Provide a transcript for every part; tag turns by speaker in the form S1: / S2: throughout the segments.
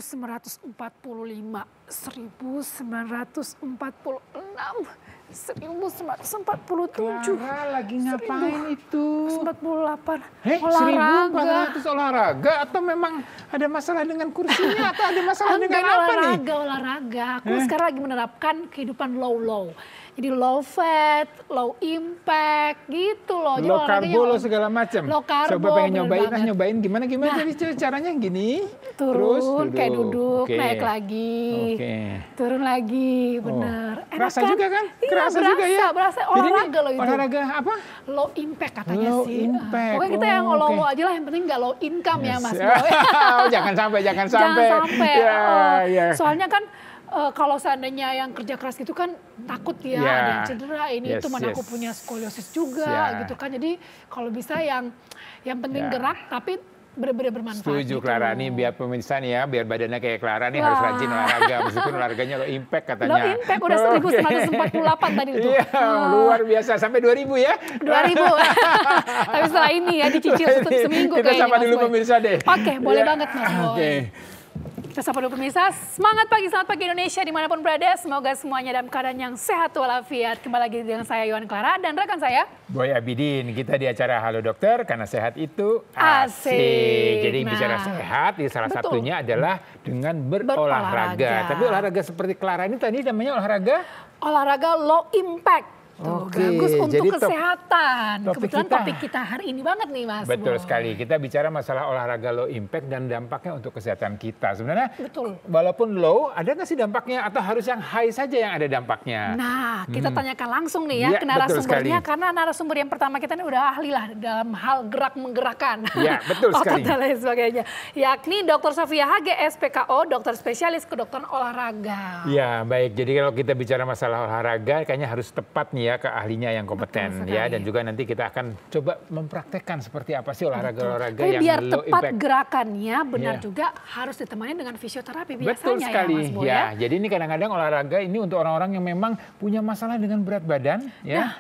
S1: Sembilan ratus empat puluh lima, 1946, 1947.
S2: Clara lagi ngapain itu?
S1: 1948.
S2: 1400 olahraga atau memang ada masalah dengan kursinya atau ada masalah dengan apa nih?
S1: Olahraga. Aku sekarang lagi menerapkan kehidupan low. Jadi low fat, low impact gitu loh.
S2: Low karbo, low segala macam.
S1: Low karbo.
S2: Coba pengen nyobain, gimana jadi caranya gini.
S1: Turun, kayak duduk, naik lagi, turun lagi, bener.
S2: Enak kerasa kan? Juga kan?
S1: Iya,
S2: kerasa juga ya?
S1: Berasa olahraga loh itu.
S2: Olahraga apa?
S1: Low impact katanya
S2: low
S1: sih.
S2: Impact.
S1: Pokoknya kita yang low aja lah, yang penting nggak low income ya Mas Boy.
S2: Jangan sampai.
S1: Jangan sampai.
S2: Ya.
S1: Soalnya kan kalau seandainya yang kerja keras gitu kan takut ya ada yang cedera ini itu mana aku punya skoliosis juga gitu kan. Jadi kalau bisa yang penting gerak tapi benar-benar bermanfaat.
S2: Setuju gitu. Clara nih biar pemirsa nih ya, biar badannya kayak Clara nih harus rajin olahraga. Meskipun olahraganya low impact katanya.
S1: Low impact udah 1948 tadi itu.
S2: Iya, luar biasa sampai 2000 ya.
S1: 2000. Tapi setelah ini ya dicicil seminggu
S2: kita
S1: kayaknya.
S2: Kita sapa dulu pemirsa deh.
S1: Oke, boleh banget Mas Boy. Kita sapa dulu pemirsa, selamat pagi Indonesia dimanapun berada. Semoga semuanya dalam keadaan yang sehat walafiat. Kembali lagi dengan saya Yohan Clara dan rekan saya
S2: Boy Abidin. Kita di acara Halo Dokter karena sehat itu asik. Jadi bicara sehat, salah satunya adalah dengan berolahraga. Tapi olahraga seperti Clara ini tadi namanya olahraga
S1: low impact. Bagus untuk kesehatan. Kebetulan topik kita hari ini banget nih Mas.
S2: Betul sekali. Kita bicara masalah olahraga low impact dan dampaknya untuk kesehatan kita. Sebenarnya walaupun low, ada nggak sih dampaknya atau harus yang high saja yang ada dampaknya?
S1: Nah, kita tanyakan langsung nih ya ke narasumbernya. Karena narasumber yang pertama kita ini udah ahli lah dalam hal gerak-menggerakkan.
S2: Ya, betul sekali.
S1: Dan lain sebagainya. Yakni Dr. Sofia Hage, SPKO, dokter spesialis kedokteran olahraga.
S2: Ya, baik. Jadi kalau kita bicara masalah olahraga, kayaknya harus tepat nih ya ke ahlinya yang kompeten ya, dan juga nanti kita akan coba mempraktekkan seperti apa sih olahraga-olahraga yang
S1: biar
S2: low
S1: tepat
S2: impact.
S1: Gerakannya benar juga harus ditemani dengan fisioterapi biasanya.
S2: Betul sekali
S1: ya Mas Boy,
S2: ya. Jadi ini kadang-kadang olahraga ini untuk orang-orang yang memang punya masalah dengan berat badan ya.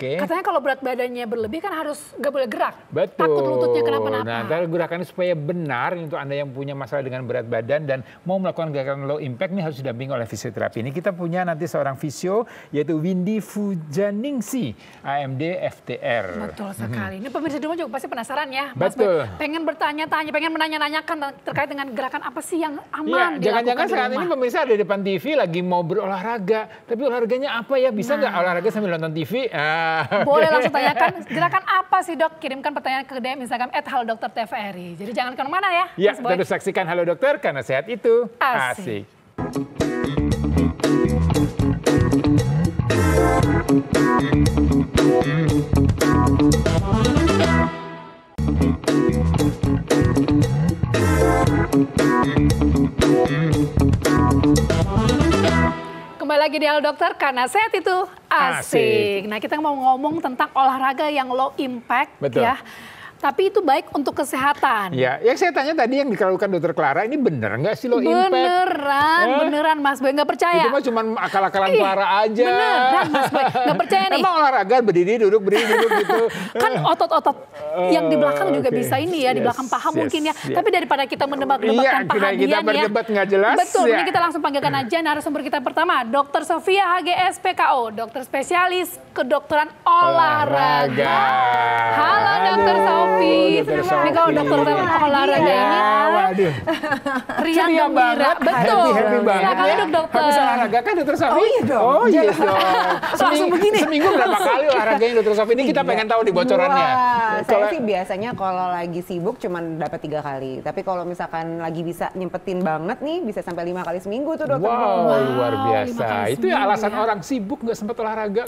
S1: Katanya kalau berat badannya berlebih kan harus nggak boleh gerak.
S2: Betul.
S1: Takut lututnya kenapa-napa.
S2: Nah, kalau gerakannya supaya benar untuk Anda yang punya masalah dengan berat badan dan mau melakukan gerakan low impact ini harus didampingi oleh fisioterapi. Ini kita punya nanti seorang fisio yaitu Windy Fujaningsi, AMD FTR.
S1: Betul sekali. Ini pemirsa di rumah juga pasti penasaran ya. Mas
S2: Betul.
S1: Pengen bertanya-tanya, pengen menanya-nanyakan terkait dengan gerakan apa sih yang aman dilakukan
S2: jangan-jangan
S1: di
S2: saat
S1: rumah.
S2: ini pemirsa ada di depan TV lagi mau berolahraga. Tapi olahraganya apa ya? Bisa nggak olahraga sambil nonton TV?
S1: Boleh langsung tanyakan gerakan apa sih dok? Kirimkan pertanyaan ke DM Instagram @halodoktertvri. Jadi jangan kemana ya.
S2: Ya, terus saksikan Halo Dokter karena sehat itu asik.
S1: Kembali lagi di Halo Dokter karena sehat itu asik. Nah, kita mau ngomong tentang olahraga yang low impact.
S2: Betul.
S1: Ya. Tapi itu baik untuk kesehatan.
S2: Ya, yang saya tanya tadi yang dilakukan Dokter Clara ini bener nggak sih low impact?
S1: Beneran Mas Boy, nggak percaya.
S2: Itu mah cuma akal-akalan Clara aja.
S1: Beneran Mas Boy, nggak percaya nih.
S2: Emang olahraga berdiri duduk gitu.
S1: Kan otot-otot yang di belakang juga bisa ini ya, di belakang paha mungkin ya. Tapi daripada kita mendebat-debatkan paha
S2: kita berdebat nggak jelas.
S1: Betul, ini kita langsung panggilkan aja narasumber kita pertama, Dr. Sofia Hage, SPKO, dokter spesialis kedokteran olahraga. Halo Dr. Sofia. Ini kalau dokter olahraga ini riang
S2: banget,
S1: betul.
S2: Happy banget.
S1: Silakan duduk dokter.
S2: Habis olahraga kan Dokter Sofi?
S3: Oh iya dong.
S2: Oh iya dong.
S1: Langsung begini.
S2: Seminggu berapa kali olahraganya Dokter Sofi? Ini kita pengen tahu di bocorannya.
S3: Saya sih biasanya kalau lagi sibuk cuma dapat 3 kali. Tapi kalau misalkan lagi bisa nyempetin banget nih, bisa sampai 5 kali seminggu tuh dokter.
S2: Wow, luar biasa. Itu ya alasan orang sibuk nggak sempat olahraga.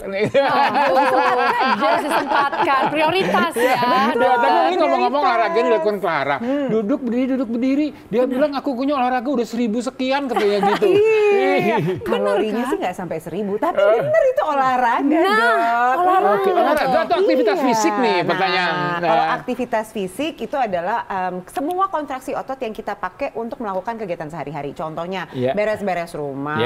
S1: Harus disempatkan, prioritas ya.
S2: Tapi ini ngomong-ngomong olahraga yang dilakukan Clara. Duduk berdiri. Dia bilang aku punya olahraga udah 1000 sekian katanya gitu.
S3: Iya. Kalorinya sih nggak sampai 1000, tapi bener itu olahraga dok.
S2: Olahraga atau aktivitas fisik nih pertanyaan.
S3: Kalau aktivitas fisik itu adalah semua kontraksi otot yang kita pakai untuk melakukan kegiatan sehari-hari. Contohnya beres-beres rumah,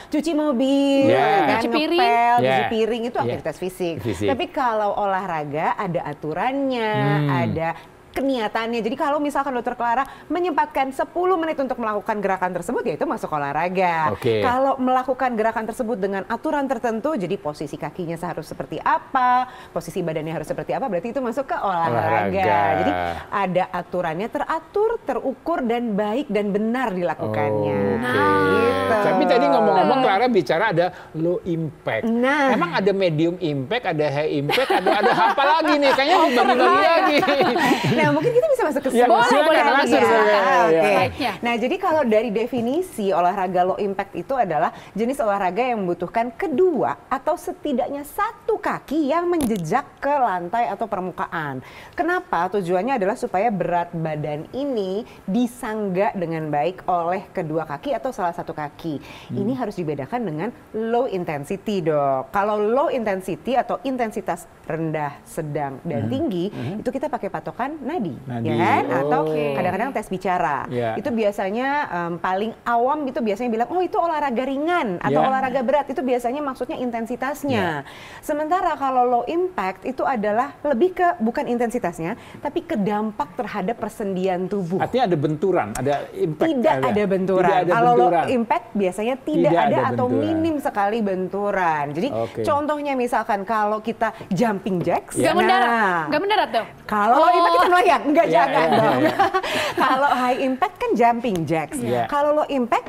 S3: cuci mobil,
S1: cuci piring,
S3: cuci piring itu aktivitas fisik. Tapi kalau olahraga ada aturannya, ada keniatannya. Jadi kalau misalkan Dokter Clara menyempatkan 10 menit untuk melakukan gerakan tersebut, ya itu masuk olahraga. Kalau melakukan gerakan tersebut dengan aturan tertentu, jadi posisi kakinya harus seperti apa, posisi badannya harus seperti apa, berarti itu masuk ke olahraga. Jadi ada aturannya, teratur, terukur, dan baik dan benar dilakukannya.
S2: Gitu. Tapi tadi ngomong-ngomong Clara bicara ada low impact. Emang ada medium impact, ada high impact, ada apa lagi nih? Kayaknya dibagi-bagi lagi.
S3: Nah, mungkin kita bisa masuk ke semua. Nah, jadi kalau dari definisi olahraga low impact itu adalah jenis olahraga yang membutuhkan kedua atau setidaknya satu kaki yang menjejak ke lantai atau permukaan. Kenapa? Tujuannya adalah supaya berat badan ini disangga dengan baik oleh kedua kaki atau salah satu kaki. Ini harus dibedakan dengan low intensity, dok. Kalau low intensity atau intensitas rendah, sedang, dan tinggi, itu kita pakai patokan nadi. Ya kan? Atau kadang-kadang tes bicara. Itu biasanya paling awam itu biasanya bilang, oh itu olahraga ringan atau olahraga berat. Itu biasanya maksudnya intensitasnya. Sementara kalau low impact itu adalah lebih ke bukan intensitasnya, tapi ke dampak terhadap persendian tubuh.
S2: Artinya ada benturan, ada impact.
S3: Tidak ada benturan. Kalau low impact biasanya tidak ada atau minim sekali benturan. Jadi contohnya misalkan kalau kita jumping jacks.
S1: Nggak mendarat dong?
S3: Kalau low impact kita melayang, enggak jangan dong. Kalau high impact kan jumping jacks. Kalau low impact,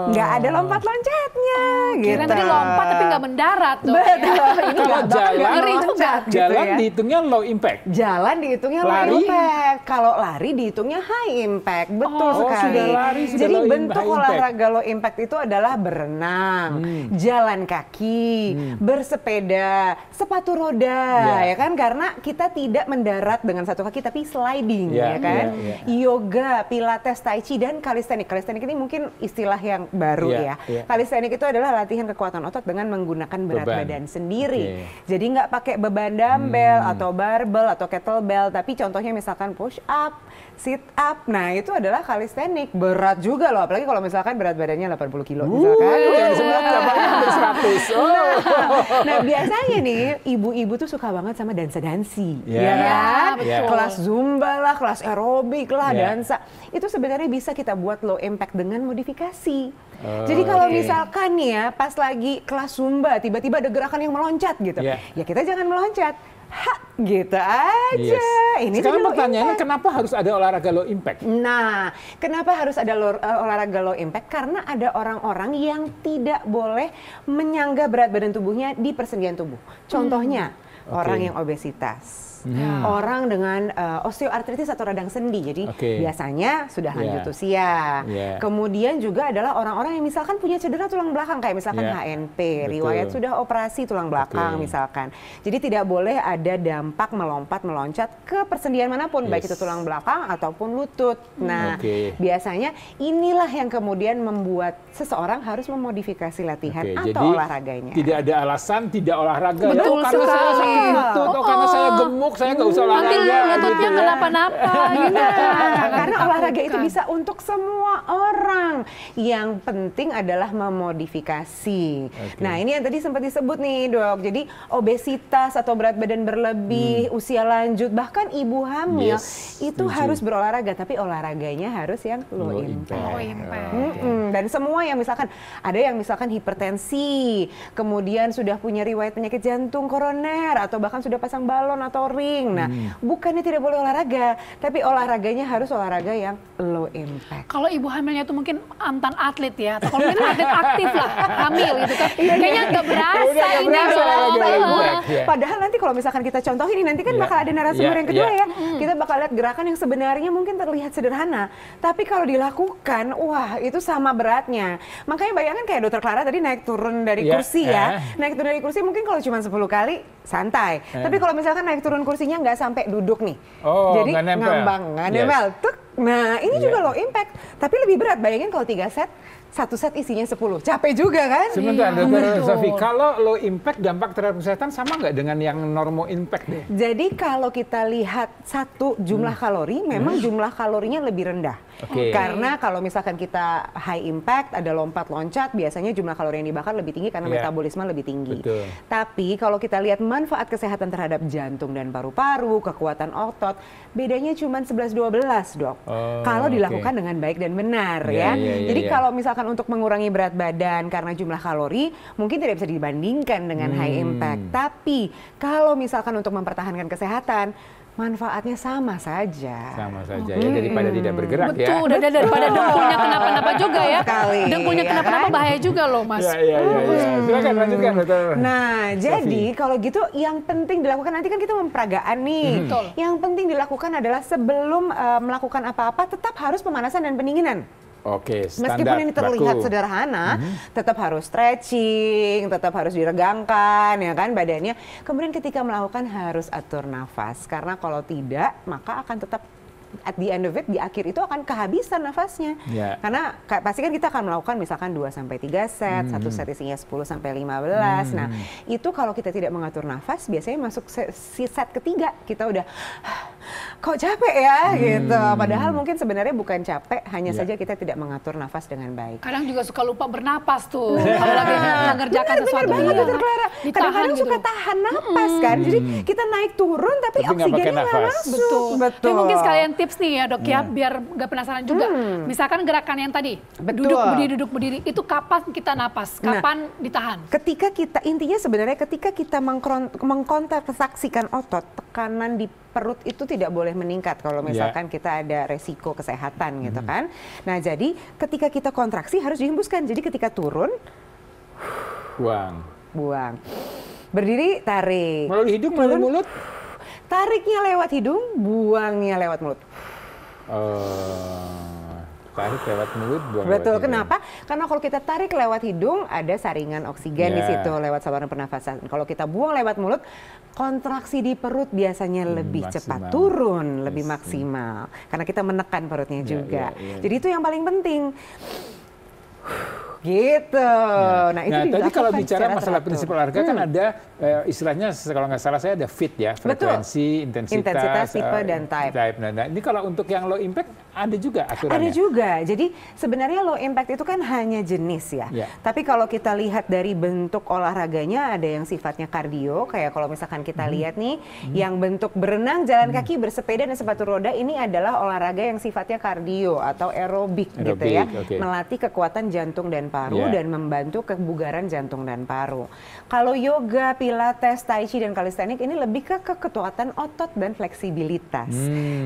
S3: nggak ada lompat-loncatnya. Gitu.
S1: Nanti lompat tapi nggak mendarat dong.
S3: Betul.
S2: Kalau jalan dihitungnya low impact.
S3: Jalan dihitungnya low impact. Kalau lari dihitungnya high impact. Betul sekali. Jadi bentuk olahraga low impact itu adalah berenang, jalan kaki, bersepeda, sepatu roda, ya kan? Karena kita tidak mendarat dengan satu kaki tapi sliding, ya kan? Yoga, pilates, tai chi, dan calisthenics. Calisthenics ini mungkin istilah yang baru ya. Calisthenics itu adalah latihan kekuatan otot dengan menggunakan berat badan sendiri. Jadi nggak pakai beban dumbbell atau barbell atau kettlebell, tapi contohnya misalkan push up, sit up. Nah, itu adalah calisthenics. Berat juga loh, apalagi kalau misalkan berat badannya 80 kilo misalkan. Nah, biasanya nih ibu-ibu tuh suka banget sama dansa-dansi. Ya kan? Kelas zumba lah, kelas aerobik lah, dansa. Itu sebenarnya bisa kita buat low impact dengan modifikasi. Jadi kalau misalkan nih ya, pas lagi kelas zumba tiba-tiba ada gerakan yang meloncat gitu. Ya kita jangan meloncat. Gitu aja. Ini
S2: sekarang pertanyaannya kenapa harus ada olahraga low impact?
S3: Nah, kenapa harus ada olahraga low impact? Karena ada orang-orang yang tidak boleh menyangga berat badan tubuhnya di persendian tubuh. Contohnya orang yang obesitas. Orang dengan osteoartritis atau radang sendi, jadi biasanya sudah lanjut usia. Kemudian juga adalah orang-orang yang misalkan punya cedera tulang belakang, kayak misalkan HNP, riwayat sudah operasi tulang belakang misalkan. Jadi tidak boleh ada dampak melompat-meloncat ke persendian manapun, baik itu tulang belakang ataupun lutut. Nah, biasanya inilah yang kemudian membuat seseorang harus memodifikasi latihan atau olahraganya.
S2: Tidak ada alasan tidak olahraga.
S1: Betul
S2: karena saya sakit lutut, karena saya gemuk, saya nggak usah olahraga.
S1: Nanti lututnya kenapa-napa.
S3: Karena olahraga itu bisa untuk semua orang. Yang penting adalah memodifikasi. Nah, ini yang tadi sempat disebut nih, Dok. Jadi obesitas atau berat badan berlebih, usia lanjut, bahkan ibu hamil itu harus berolahraga, tapi olahraganya harus yang low impact. Dan semua yang misalkan ada yang misalkan hipertensi, kemudian sudah punya riwayat penyakit jantung koroner atau bahkan sudah pasang balon atau ring. Nah, bukannya tidak boleh olahraga, tapi olahraganya harus olahraga yang low impact.
S1: Kalau ibu hamilnya itu mungkin mantan atlet ya, atau kalau mungkin atlet aktif lah, hamil gitu kan. Kayaknya nggak berasa ini.
S3: Padahal nanti kalau misalkan kita contoh ini, nanti kan bakal ada narasumber yang kedua ya. Kita bakal lihat gerakan yang sebenarnya mungkin terlihat sederhana, tapi kalau dilakukan, wah itu sama beratnya. Makanya bayangkan kayak Dokter Clara tadi naik turun dari kursi ya. Naik turun dari kursi mungkin kalau cuma 10 kali santai. Tapi kalau misalkan naik turun kursinya nggak sampai duduk nih. Jadi ngambang, nggak nempel. Tuk, Nah, ini juga low impact, tapi lebih berat. Bayangin kalau 3 set, 1 set isinya 10. Capek juga kan?
S2: Sebentar, Dokter Sofi, kalau low impact dampak terhadap kesehatan sama nggak dengan yang normal impact deh?
S3: Jadi kalau kita lihat satu jumlah kalori, memang jumlah kalorinya lebih rendah. Karena kalau misalkan kita high impact, ada lompat-loncat, biasanya jumlah kalori yang dibakar lebih tinggi karena metabolisme lebih tinggi. Tapi kalau kita lihat manfaat kesehatan terhadap jantung dan paru-paru, kekuatan otot, bedanya cuma 11-12, Dok. Kalau dilakukan dengan baik dan benar ya. Jadi kalau misalkan untuk mengurangi berat badan karena jumlah kalori, mungkin tidak bisa dibandingkan dengan high impact. Tapi kalau misalkan untuk mempertahankan kesehatan, manfaatnya sama saja.
S2: Sama saja ya, daripada tidak bergerak ya.
S1: Betul, dan daripada dengkulnya kenapa-napa juga ya. Dengkulnya kenapa-napa bahaya juga loh, Mas.
S2: Iya. Silakan lanjutkan, Dokter.
S3: Nah, jadi kalau gitu yang penting dilakukan, nanti kan kita memperagaan nih. Yang penting dilakukan adalah sebelum melakukan apa-apa tetap harus pemanasan dan pendinginan.
S2: Standar
S3: meskipun ini terlihat
S2: baku.
S3: sederhana, tetap harus stretching, tetap harus diregangkan ya kan badannya. Kemudian ketika melakukan harus atur nafas, karena kalau tidak maka akan tetap at the end of it, di akhir itu akan kehabisan nafasnya. Karena pasti kan kita akan melakukan misalkan 2-3 set, 1 set isinya 10-15. Nah, itu kalau kita tidak mengatur nafas, biasanya masuk set ketiga kita udah kok capek ya gitu. Padahal mungkin sebenarnya bukan capek, hanya saja kita tidak mengatur nafas dengan baik.
S1: Kadang juga suka lupa bernapas tuh. Kalau lagi mengerjakan sesuatu.
S3: Kadang-kadang suka tahan napas kan. Jadi kita naik turun tapi oksigennya nggak masuk.
S1: Betul. Mungkin sekalian tips nih ya, Dok ya, biar nggak penasaran juga. Misalkan gerakan yang tadi, duduk berdiri, itu kapan kita napas, kapan ditahan?
S3: Ketika kita, intinya sebenarnya ketika kita mengkontraksikan otot, tekanan di perut itu tidak boleh meningkat kalau misalkan kita ada resiko kesehatan gitu kan. Nah, jadi ketika kita kontraksi harus dihembuskan. Jadi ketika turun, buang. Berdiri, tarik.
S2: Melalui hidung, melalui mulut?
S3: Tariknya lewat hidung, buangnya lewat mulut.
S2: Tarik lewat mulut, buang
S3: Betul,
S2: lewat
S3: kenapa? Karena kalau kita tarik lewat hidung, ada saringan oksigen di situ lewat saluran pernafasan. Kalau kita buang lewat mulut, kontraksi di perut biasanya lebih cepat turun, lebih maksimal. Karena kita menekan perutnya juga. Jadi itu yang paling penting. Gitu. Nah, itu
S2: tadi kalau bicara masalah prinsip olahraga kan ada istilahnya, kalau nggak salah saya ada FIT ya, frekuensi, intensitas,
S3: tipe, dan type.
S2: Nah, ini kalau untuk yang low impact ada juga aturannya?
S3: Ada juga. Jadi sebenarnya low impact itu kan hanya jenis ya. Tapi kalau kita lihat dari bentuk olahraganya, ada yang sifatnya kardio, kayak kalau misalkan kita lihat nih, yang bentuk berenang, jalan kaki, bersepeda, dan sepatu roda, ini adalah olahraga yang sifatnya kardio atau aerobik gitu ya. Melatih kekuatan jantung dan paru dan membantu kebugaran jantung dan paru. Kalau yoga, pilates, tai chi, dan kalistenik ini lebih ke kekuatan otot dan fleksibilitas.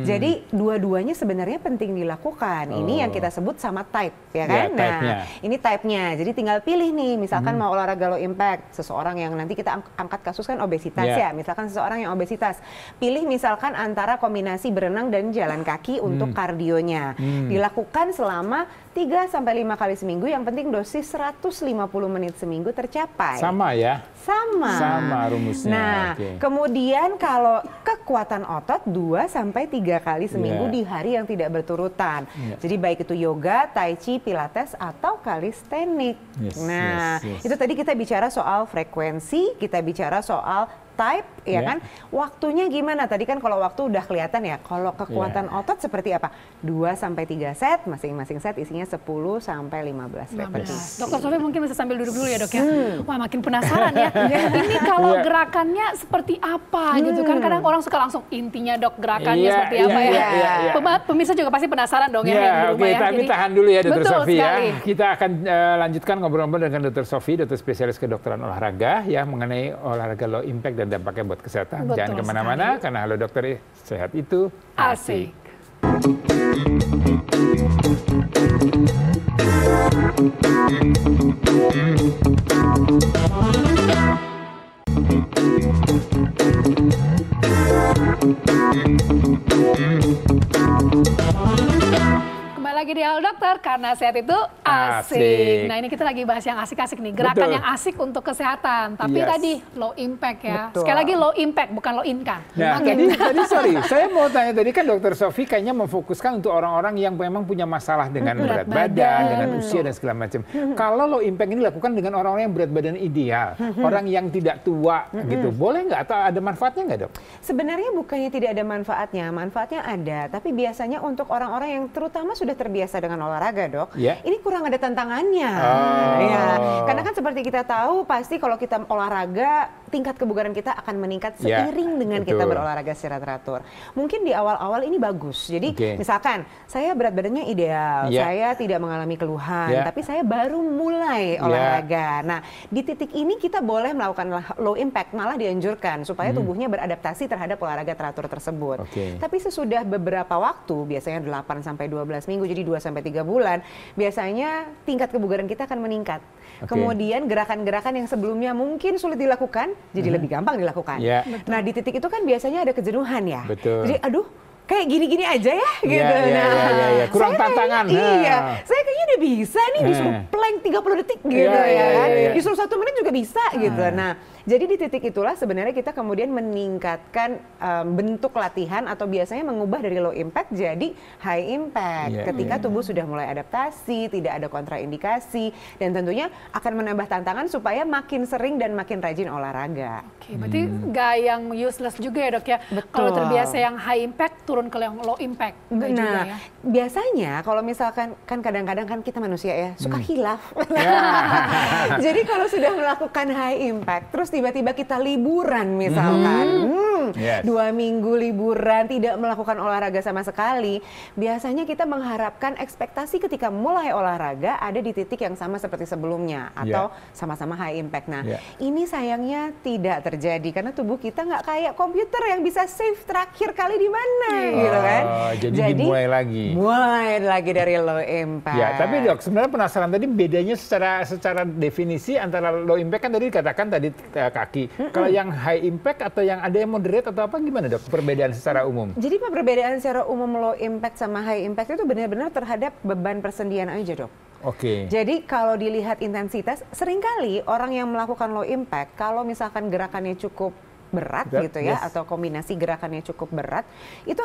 S3: Jadi dua-duanya sebenarnya penting dilakukan. Ini yang kita sebut sama type ya kan. Nah, ini type-nya. Jadi tinggal pilih nih, misalkan mau olahraga low impact, seseorang yang nanti kita angkat kasus kan obesitas ya. Misalkan seseorang yang obesitas, pilih misalkan antara kombinasi berenang dan jalan kaki untuk kardionya. Dilakukan selama 3-5 kali seminggu, yang penting dosis 150 menit seminggu tercapai.
S2: Sama ya? Sama rumusnya.
S3: Nah, kemudian kalau kekuatan otot 2-3 kali seminggu di hari yang tidak berturutan. Jadi baik itu yoga, tai chi, pilates, atau kalistenik. Itu tadi kita bicara soal frekuensi, kita bicara soal type, ya kan? Waktunya gimana? Tadi kan kalau waktu udah kelihatan ya. Kalau kekuatan otot seperti apa? 2-3 set, masing-masing set isinya 10-15 repetisi.
S1: Dokter Sofi mungkin bisa sambil duduk dulu ya, Dok ya. Wah, makin penasaran ya. Ini kalau gerakannya seperti apa gitu kan? Kadang orang suka langsung intinya, Dok, gerakannya seperti apa ya. Pemirsa juga pasti penasaran dong ya.
S2: Tapi tahan dulu ya, Dokter Sofi ya. Kita akan lanjutkan ngobrol-ngobrol dengan Dokter Sofi, dokter spesialis kedokteran olahraga ya, mengenai olahraga low impact dan dampaknya buat kesehatan. Jangan kemana-mana, karena Halo Dokter, sehat itu asik.
S1: Kembali lagi di Halo Dokter, karena sehat itu Asik. Nah ini kita lagi bahas yang asik-asik nih, gerakan
S2: Betul.
S1: yang asik untuk kesehatan. Tapi
S2: Yes.
S1: tadi low impact ya.
S3: Betul.
S1: Sekali lagi low impact, bukan low income.
S2: Nah, tadi sorry, saya mau tanya tadi kan Dokter Sofi kayaknya memfokuskan untuk orang-orang yang memang punya masalah dengan berat badan, dengan usia dan segala macam. Kalau low impact ini dilakukan dengan orang-orang yang berat badan ideal, orang yang tidak tua gitu, boleh nggak atau ada manfaatnya nggak, Dok?
S3: Sebenarnya bukannya tidak ada manfaatnya ada, tapi biasanya untuk orang-orang yang terutama sudah terbiasa dengan olahraga, Dok, ini kurang ada tantangannya. Ya, karena kan seperti kita tahu, pasti kalau kita olahraga, tingkat kebugaran kita akan meningkat seiring dengan kita berolahraga secara teratur. Mungkin di awal-awal ini bagus. Jadi misalkan saya berat badannya ideal, saya tidak mengalami keluhan, tapi saya baru mulai olahraga. Nah, di titik ini kita boleh melakukan low impact, malah dianjurkan supaya tubuhnya beradaptasi terhadap olahraga teratur tersebut. Tapi sesudah beberapa waktu, biasanya 8 sampai 12 minggu, jadi 2 sampai 3 bulan, biasanya tingkat kebugaran kita akan meningkat. Kemudian gerakan-gerakan yang sebelumnya mungkin sulit dilakukan, jadi lebih gampang dilakukan. Nah, di titik itu kan biasanya ada kejenuhan ya. Jadi aduh, kayak gini-gini aja ya gitu.
S2: Kurang tantangan.
S3: Saya kayaknya udah bisa nih disuruh plank 30 detik gitu kan. Disuruh 1 menit juga bisa gitu. Nah, jadi di titik itulah sebenarnya kita kemudian meningkatkan bentuk latihan atau biasanya mengubah dari low impact jadi high impact. Ketika tubuh sudah mulai adaptasi, tidak ada kontraindikasi, dan tentunya akan menambah tantangan supaya makin sering dan makin rajin olahraga.
S1: Berarti nggak yang useless juga ya, Dok ya? Kalau terbiasa yang high impact, turun ke yang low impact.
S3: Nah, biasanya kalau misalkan kan kadang-kadang kan kita manusia ya suka hilaf. Jadi kalau sudah melakukan high impact, terus tiba-tiba kita liburan misalkan, 2 minggu liburan tidak melakukan olahraga sama sekali, biasanya kita mengharapkan ekspektasi ketika mulai olahraga ada di titik yang sama seperti sebelumnya atau sama-sama high impact. Nah, ini sayangnya tidak terjadi karena tubuh kita nggak kayak komputer yang bisa save terakhir kali di mana. Gitu kan?
S2: Jadi dimulai lagi.
S3: Mulai lagi dari low impact.
S2: Ya, tapi Dok, sebenarnya penasaran tadi bedanya secara definisi antara low impact kan tadi dikatakan tadi kaki. Kalau yang high impact atau yang ada yang moderate atau apa gimana, Dok? Perbedaan secara umum.
S3: Jadi perbedaan secara umum low impact sama high impact itu benar-benar terhadap beban persendian aja, Dok. Jadi kalau dilihat intensitas, seringkali orang yang melakukan low impact kalau misalkan gerakannya cukup berat gitu ya, atau kombinasi gerakannya cukup berat, itu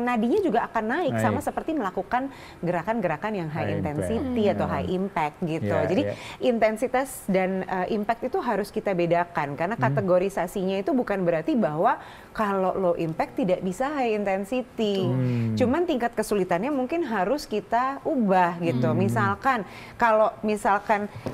S3: nadinya juga akan naik sama seperti melakukan gerakan-gerakan yang high intensity atau high impact gitu. Jadi intensitas dan impact itu harus kita bedakan karena kategorisasinya itu bukan berarti bahwa kalau low impact tidak bisa high intensity. Cuman tingkat kesulitannya mungkin harus kita ubah gitu. Misalkan kalau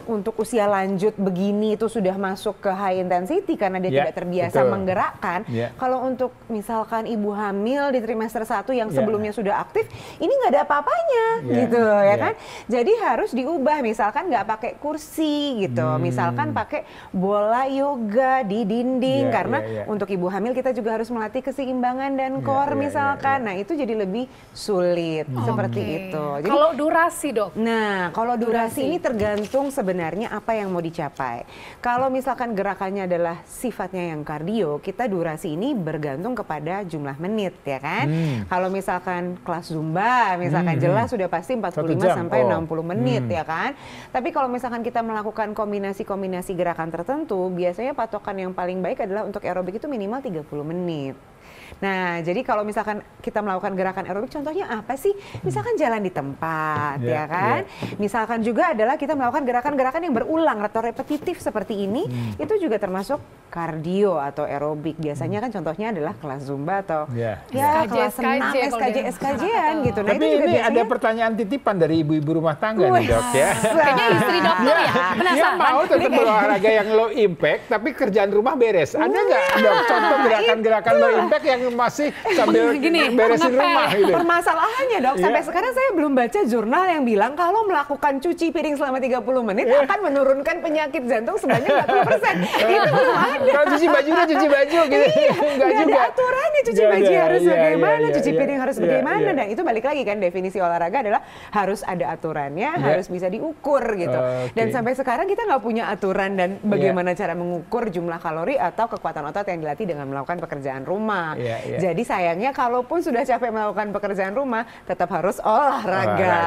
S3: untuk usia lanjut begini itu sudah masuk ke high intensity karena dia tidak terbiasa menggerakkan. Kalau untuk misalkan ibu hamil di trimester 1 yang sebelumnya sudah aktif, ini nggak ada apa-apanya gitu ya kan. Jadi harus diubah, misalkan nggak pakai kursi gitu, misalkan pakai bola yoga di dinding karena untuk ibu hamil kita juga harus melatih keseimbangan dan core misalkan. Nah, itu jadi lebih sulit seperti itu. Jadi,
S1: kalau durasi, Dok?
S3: Nah, kalau durasi ini tergantung sebenarnya apa yang mau dicapai. Kalau misalkan gerakannya adalah sifatnya yang kardio, kita durasi ini bergantung kepada jumlah menit ya kan. Kalau misalkan kelas Zumba, misalkan jelas sudah pasti 45 sampai 60 menit ya kan. Tapi kalau misalkan kita melakukan kombinasi-kombinasi gerakan tertentu, biasanya patokan yang paling baik adalah untuk aerobik itu minimal 30 menit. Nah, jadi kalau misalkan kita melakukan gerakan aerobik, contohnya apa sih? Misalkan jalan di tempat, ya kan? Misalkan juga adalah kita melakukan gerakan-gerakan yang berulang atau repetitif seperti ini, itu juga termasuk kardio atau aerobik. Biasanya kan contohnya adalah kelas Zumba atau kelas senam, SKJ-an gitu. Nah,
S2: tapi
S3: itu juga
S2: ini
S3: biasanya
S2: ada pertanyaan titipan dari ibu-ibu rumah tangga nih, Dok ya.
S1: Kayaknya istri dokter ya?
S2: Dia mau tetap berolahraga yang low impact, tapi kerjaan rumah beres. Ada nggak, Dok, contoh gerakan-gerakan low impact yang masih sambil beresin rumah gitu?
S3: Permasalahannya, Dok, sampai sekarang saya belum baca jurnal yang bilang kalau melakukan cuci piring selama 30 menit akan menurunkan penyakit jantung sebanyak 40%. Itu belum ada.
S2: Kalau cuci baju udah cuci baju gitu.
S3: Nggak ada aturannya, cuci baju harus bagaimana, cuci piring harus bagaimana. Dan itu balik lagi kan, definisi olahraga adalah harus ada aturannya, harus bisa diukur gitu. Dan sampai sekarang kita nggak punya aturan dan bagaimana cara mengukur jumlah kalori atau kekuatan otot yang dilatih dengan melakukan pekerjaan rumah rumah. Jadi sayangnya kalaupun sudah capek melakukan pekerjaan rumah, tetap harus olahraga.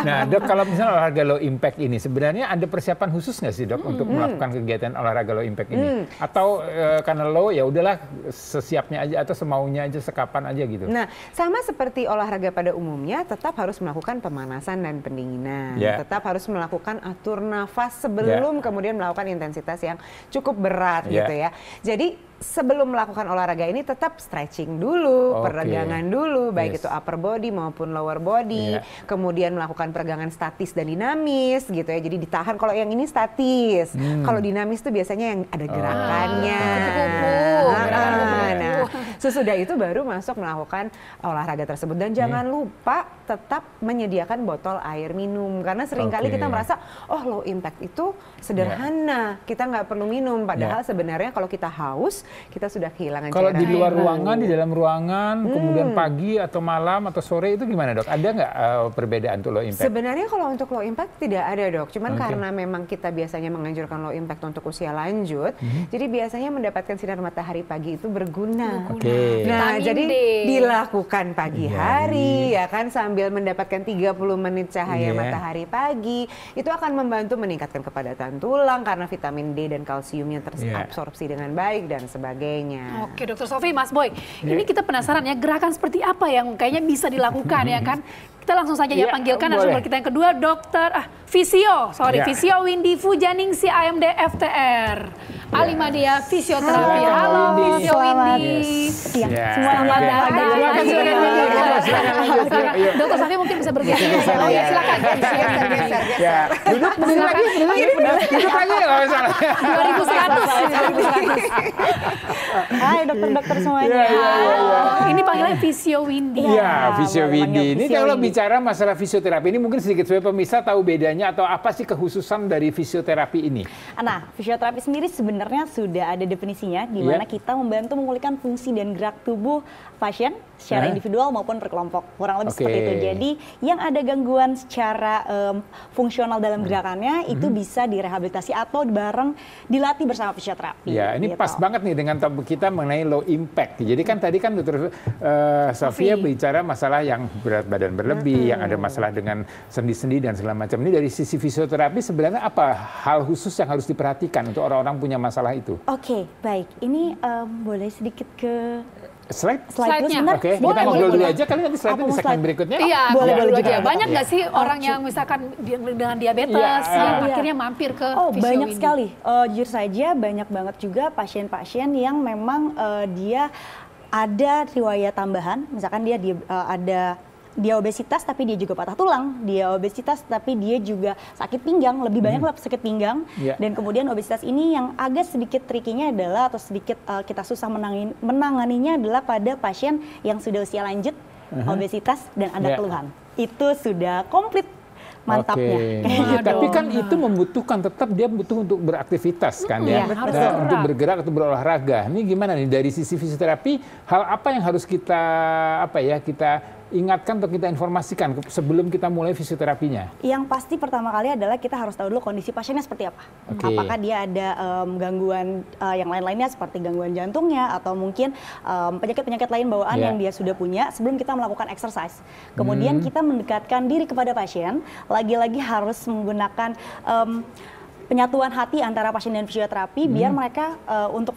S2: Nah dok, kalau misalnya olahraga low impact ini, sebenarnya ada persiapan khusus nggak sih dok untuk melakukan kegiatan olahraga low impact ini? Atau karena low ya udahlah sesiapnya aja atau semaunya aja, sekapan aja gitu?
S3: Nah, sama seperti olahraga pada umumnya, tetap harus melakukan pemanasan dan pendinginan. Tetap harus melakukan atur nafas sebelum kemudian melakukan intensitas yang cukup berat gitu ya. Jadi sebelum melakukan olahraga ini tetap stretching dulu, peregangan dulu, baik itu upper body maupun lower body. Kemudian melakukan peregangan statis dan dinamis gitu ya. Jadi ditahan, kalau yang ini statis. Kalau dinamis itu biasanya yang ada gerakannya. Nah, sesudah itu baru masuk melakukan olahraga tersebut. Dan jangan lupa tetap menyediakan botol air minum. Karena seringkali kita merasa, oh low impact itu sederhana, kita nggak perlu minum. Padahal sebenarnya kalau kita haus, kita sudah kehilangan cairan.
S2: Kalau di luar ruangan, di dalam ruangan, kemudian pagi atau malam atau sore itu gimana dok? Ada nggak perbedaan untuk low impact?
S3: Sebenarnya kalau untuk low impact tidak ada dok. Cuman karena memang kita biasanya menganjurkan low impact untuk usia lanjut, jadi biasanya mendapatkan sinar matahari pagi itu berguna. Nah, jadi dilakukan pagi hari, ya kan, sambil mendapatkan 30 menit cahaya matahari pagi, itu akan membantu meningkatkan kepadatan tulang karena vitamin D dan kalsiumnya terabsorpsi dengan baik dan sebagainya.
S1: Oke, Dokter Sofi, Mas Boy, ini kita penasaran ya, gerakan seperti apa yang kayaknya bisa dilakukan ya kan? Kita langsung saja ya panggilkan narasumber kita yang kedua, Dokter Visio Windy Fujaningsi AMD FTR. Alimadia Fisioterapi. Halo Visio Windy. Selamat datang. Dokter Sofi mungkin bisa bergeser. Silakan.
S2: Duduk lagi. Duduk lagi kalau misalnya.
S1: 2100.
S4: Hai dokter-dokter semuanya.
S1: Ini panggilannya Visio Windy.
S2: Iya, Visio Windy. Ini kalau bicara masalah fisioterapi ini mungkin sedikit supaya pemirsa tahu bedanya atau apa sih kekhususan dari fisioterapi ini?
S4: Nah, fisioterapi sendiri sebenarnya sudah ada definisinya di mana kita membantu memulihkan fungsi dan gerak tubuh pasien secara individual maupun berkelompok. Kurang lebih seperti itu. Jadi yang ada gangguan secara fungsional dalam gerakannya itu bisa direhabilitasi atau bareng dilatih bersama fisioterapi.
S2: Ya, ini pas banget nih dengan topik kita mengenai low impact. Jadi kan tadi kan Dr. Sofia bicara masalah yang berat badan berlebih, yang ada masalah dengan sendi-sendi dan segala macam. Ini dari sisi fisioterapi sebenarnya apa hal khusus yang harus diperhatikan untuk orang-orang punya masalah itu?
S4: Oke, baik. Ini boleh sedikit ke
S1: slide-nya.
S2: Oke, kita ngobrol dulu aja kali nanti slide-nya di segmen berikutnya.
S1: Iya, boleh dulu aja. Banyak nggak sih orang yang misalkan dengan diabetes yang akhirnya mampir ke Visio
S4: banyak
S1: Windy?
S4: sekali. Jujur saja banyak banget juga pasien-pasien yang memang dia ada riwayat tambahan. Misalkan dia obesitas tapi dia juga patah tulang, dia obesitas tapi dia juga sakit pinggang, lebih banyak lah sakit pinggang. Dan kemudian obesitas ini yang agak sedikit trikinya adalah atau sedikit kita susah menanganinya adalah pada pasien yang sudah usia lanjut, obesitas dan ada keluhan. Itu sudah komplit mantapnya.
S2: Tapi kan itu membutuhkan tetap dia butuh untuk beraktivitas kan ya, untuk bergerak atau berolahraga. Ini gimana nih dari sisi fisioterapi, hal apa yang harus kita ingatkan atau kita informasikan sebelum kita mulai fisioterapinya? Yang
S4: pasti pertama kali adalah kita harus tahu dulu kondisi pasiennya seperti apa. Apakah dia ada gangguan yang lain-lainnya seperti gangguan jantungnya atau mungkin penyakit-penyakit lain bawaan yang dia sudah punya sebelum kita melakukan exercise. Kemudian kita mendekatkan diri kepada pasien, lagi-lagi harus menggunakan penyatuan hati antara pasien dan fisioterapi biar mereka untuk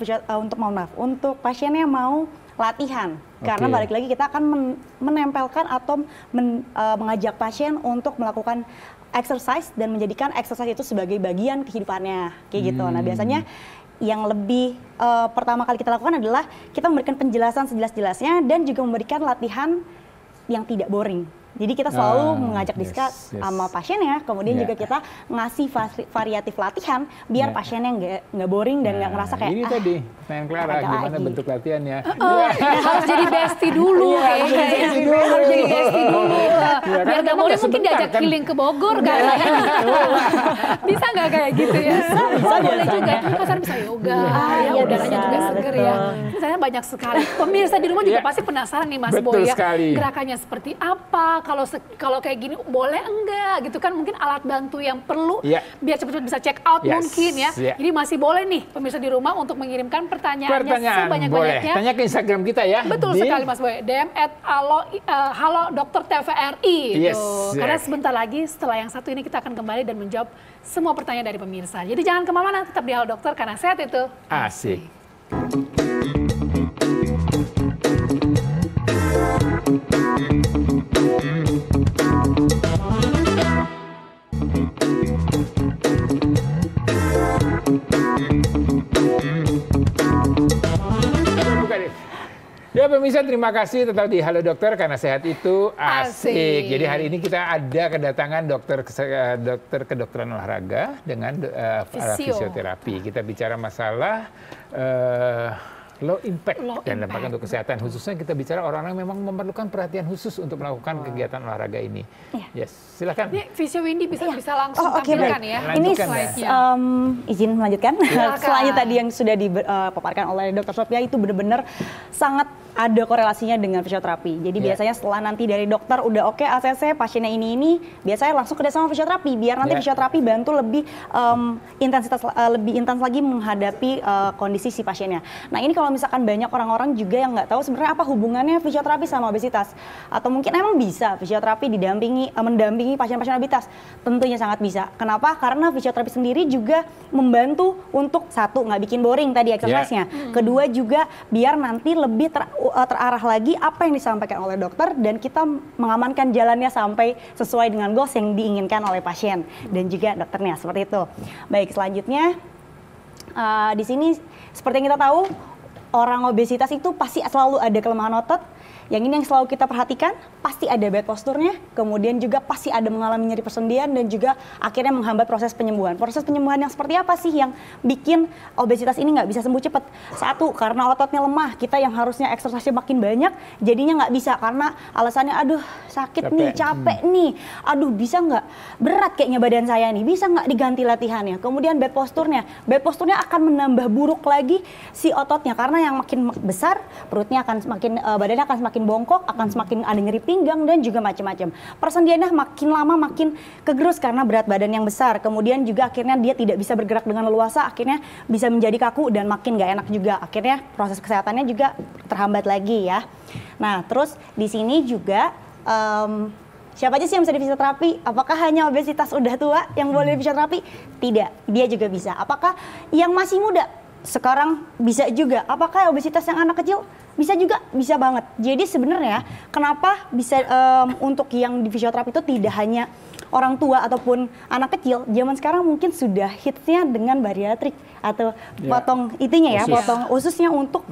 S4: pasiennya mau latihan. Karena balik lagi kita akan menempelkan atau mengajak pasien untuk melakukan exercise dan menjadikan exercise itu sebagai bagian kehidupannya, kayak gitu. Nah biasanya yang lebih pertama kali kita lakukan adalah kita memberikan penjelasan sejelas-jelasnya dan juga memberikan latihan yang tidak boring. Jadi kita selalu mengajak diskus sama pasiennya, kemudian juga kita ngasih variatif latihan biar pasiennya nggak boring dan nggak ngerasa kayak
S2: ini tadi pertanyaan Clara, gimana bentuk latihannya?
S1: Harus jadi bestie dulu, harus jadi bestie dulu. Biar nggak boring mungkin diajak healing ke Bogor kan? Bisa nggak kayak gitu ya? Boleh juga. Pasar bisa yoga, ya udaranya juga seger ya. Misalnya banyak sekali. Pemirsa di rumah juga pasti penasaran nih Mas Boy ya. Gerakannya seperti apa? kalau kayak gini boleh enggak gitu kan, mungkin alat bantu yang perlu biar cepat-cepat bisa check out mungkin ya. Jadi masih boleh nih pemirsa di rumah untuk mengirimkan pertanyaannya sebanyak-banyaknya.
S2: Tanya ke Instagram kita ya.
S1: Betul sekali Mas Boy. DM @halo Dokter TVRI. Karena sebentar lagi setelah yang satu ini kita akan kembali dan menjawab semua pertanyaan dari pemirsa. Jadi jangan kemana-mana, tetap di Halo Dokter karena sehat itu
S2: asik. Ya pemirsa, terima kasih tetap di Halo Dokter karena sehat itu asik. Jadi hari ini kita ada kedatangan dokter kedokteran olahraga dengan fisioterapi. Kita bicara masalah low impact dan dampaknya untuk kesehatan. Khususnya kita bicara orang-orang yang memang memerlukan perhatian khusus untuk melakukan kegiatan olahraga ini. Yes, silakan.
S1: Ini Fisio Windy bisa langsung tampilkan ya.
S4: Ini izin melanjutkan. Selain tadi yang sudah dipaparkan oleh Dr. Sophia itu benar-benar sangat ada korelasinya dengan fisioterapi. Jadi biasanya setelah nanti dari dokter udah oke ACC pasiennya ini biasanya langsung kerja sama fisioterapi biar nanti fisioterapi bantu lebih intens lagi menghadapi kondisi si pasiennya. Nah ini kalau misalkan banyak orang-orang juga yang nggak tahu sebenarnya apa hubungannya fisioterapi sama obesitas, atau mungkin emang bisa fisioterapi mendampingi pasien-pasien obesitas, tentunya sangat bisa. Kenapa? Karena fisioterapi sendiri juga membantu untuk satu nggak bikin boring tadi exercise-nya, kedua juga biar nanti lebih terarah lagi apa yang disampaikan oleh dokter dan kita mengamankan jalannya sampai sesuai dengan goals yang diinginkan oleh pasien dan juga dokternya, seperti itu. Baik, selanjutnya di sini seperti yang kita tahu orang obesitas itu pasti selalu ada kelemahan otot. Yang ini yang selalu kita perhatikan, pasti ada bad posturnya, kemudian juga pasti ada mengalami nyeri persendian dan juga akhirnya menghambat proses penyembuhan. Proses penyembuhan yang seperti apa sih yang bikin obesitas ini nggak bisa sembuh cepat? Satu, karena ototnya lemah. Kita yang harusnya eksercisnya makin banyak, jadinya nggak bisa karena alasannya, aduh sakit nih, capek nih, aduh bisa nggak? Berat kayaknya badan saya nih, bisa nggak diganti latihannya? Kemudian bad posturnya akan menambah buruk lagi si ototnya karena yang makin besar, perutnya akan semakin, badannya akan semakin bongkok, akan semakin ada nyeri pinggang dan juga macam-macam. Persendiannya makin lama makin kegerus karena berat badan yang besar. Kemudian juga akhirnya dia tidak bisa bergerak dengan leluasa, akhirnya bisa menjadi kaku dan makin gak enak juga. Akhirnya proses kesehatannya juga terhambat lagi ya. Nah, terus di sini juga siapa aja sih yang bisa di fisioterapi? Apakah hanya obesitas udah tua yang boleh di fisioterapi? Tidak, dia juga bisa. Apakah yang masih muda? Sekarang bisa juga. Apakah obesitas yang anak kecil? Bisa juga, bisa banget. Jadi sebenarnya kenapa bisa untuk yang di fisioterapi itu tidak hanya orang tua ataupun anak kecil, zaman sekarang mungkin sudah hitsnya dengan bariatrik atau potong itunya ya, potong ususnya untuk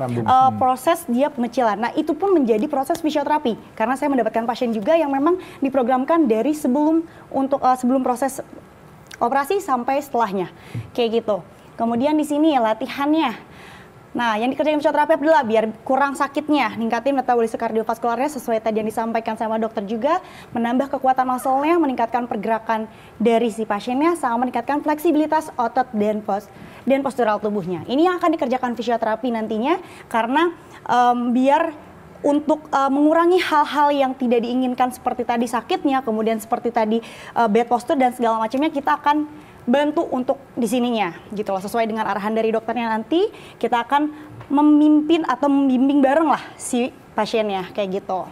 S4: proses dia pengecilan. Nah itu pun menjadi proses fisioterapi karena saya mendapatkan pasien juga yang memang diprogramkan dari sebelum proses operasi sampai setelahnya, kayak gitu. Kemudian di sini latihannya. Nah, yang dikerjakan fisioterapi adalah biar kurang sakitnya, ningkatin metabolisme kardiovaskularnya sesuai tadi yang disampaikan sama dokter juga, menambah kekuatan muscle-nya, meningkatkan pergerakan dari si pasiennya, sama meningkatkan fleksibilitas otot dan postural tubuhnya. Ini yang akan dikerjakan fisioterapi nantinya karena biar untuk mengurangi hal-hal yang tidak diinginkan seperti tadi sakitnya, kemudian seperti tadi bad posture dan segala macamnya, kita akan bantu untuk di sininya gitu loh, sesuai dengan arahan dari dokternya. Nanti kita akan memimpin atau membimbing bareng lah si pasiennya kayak gitu.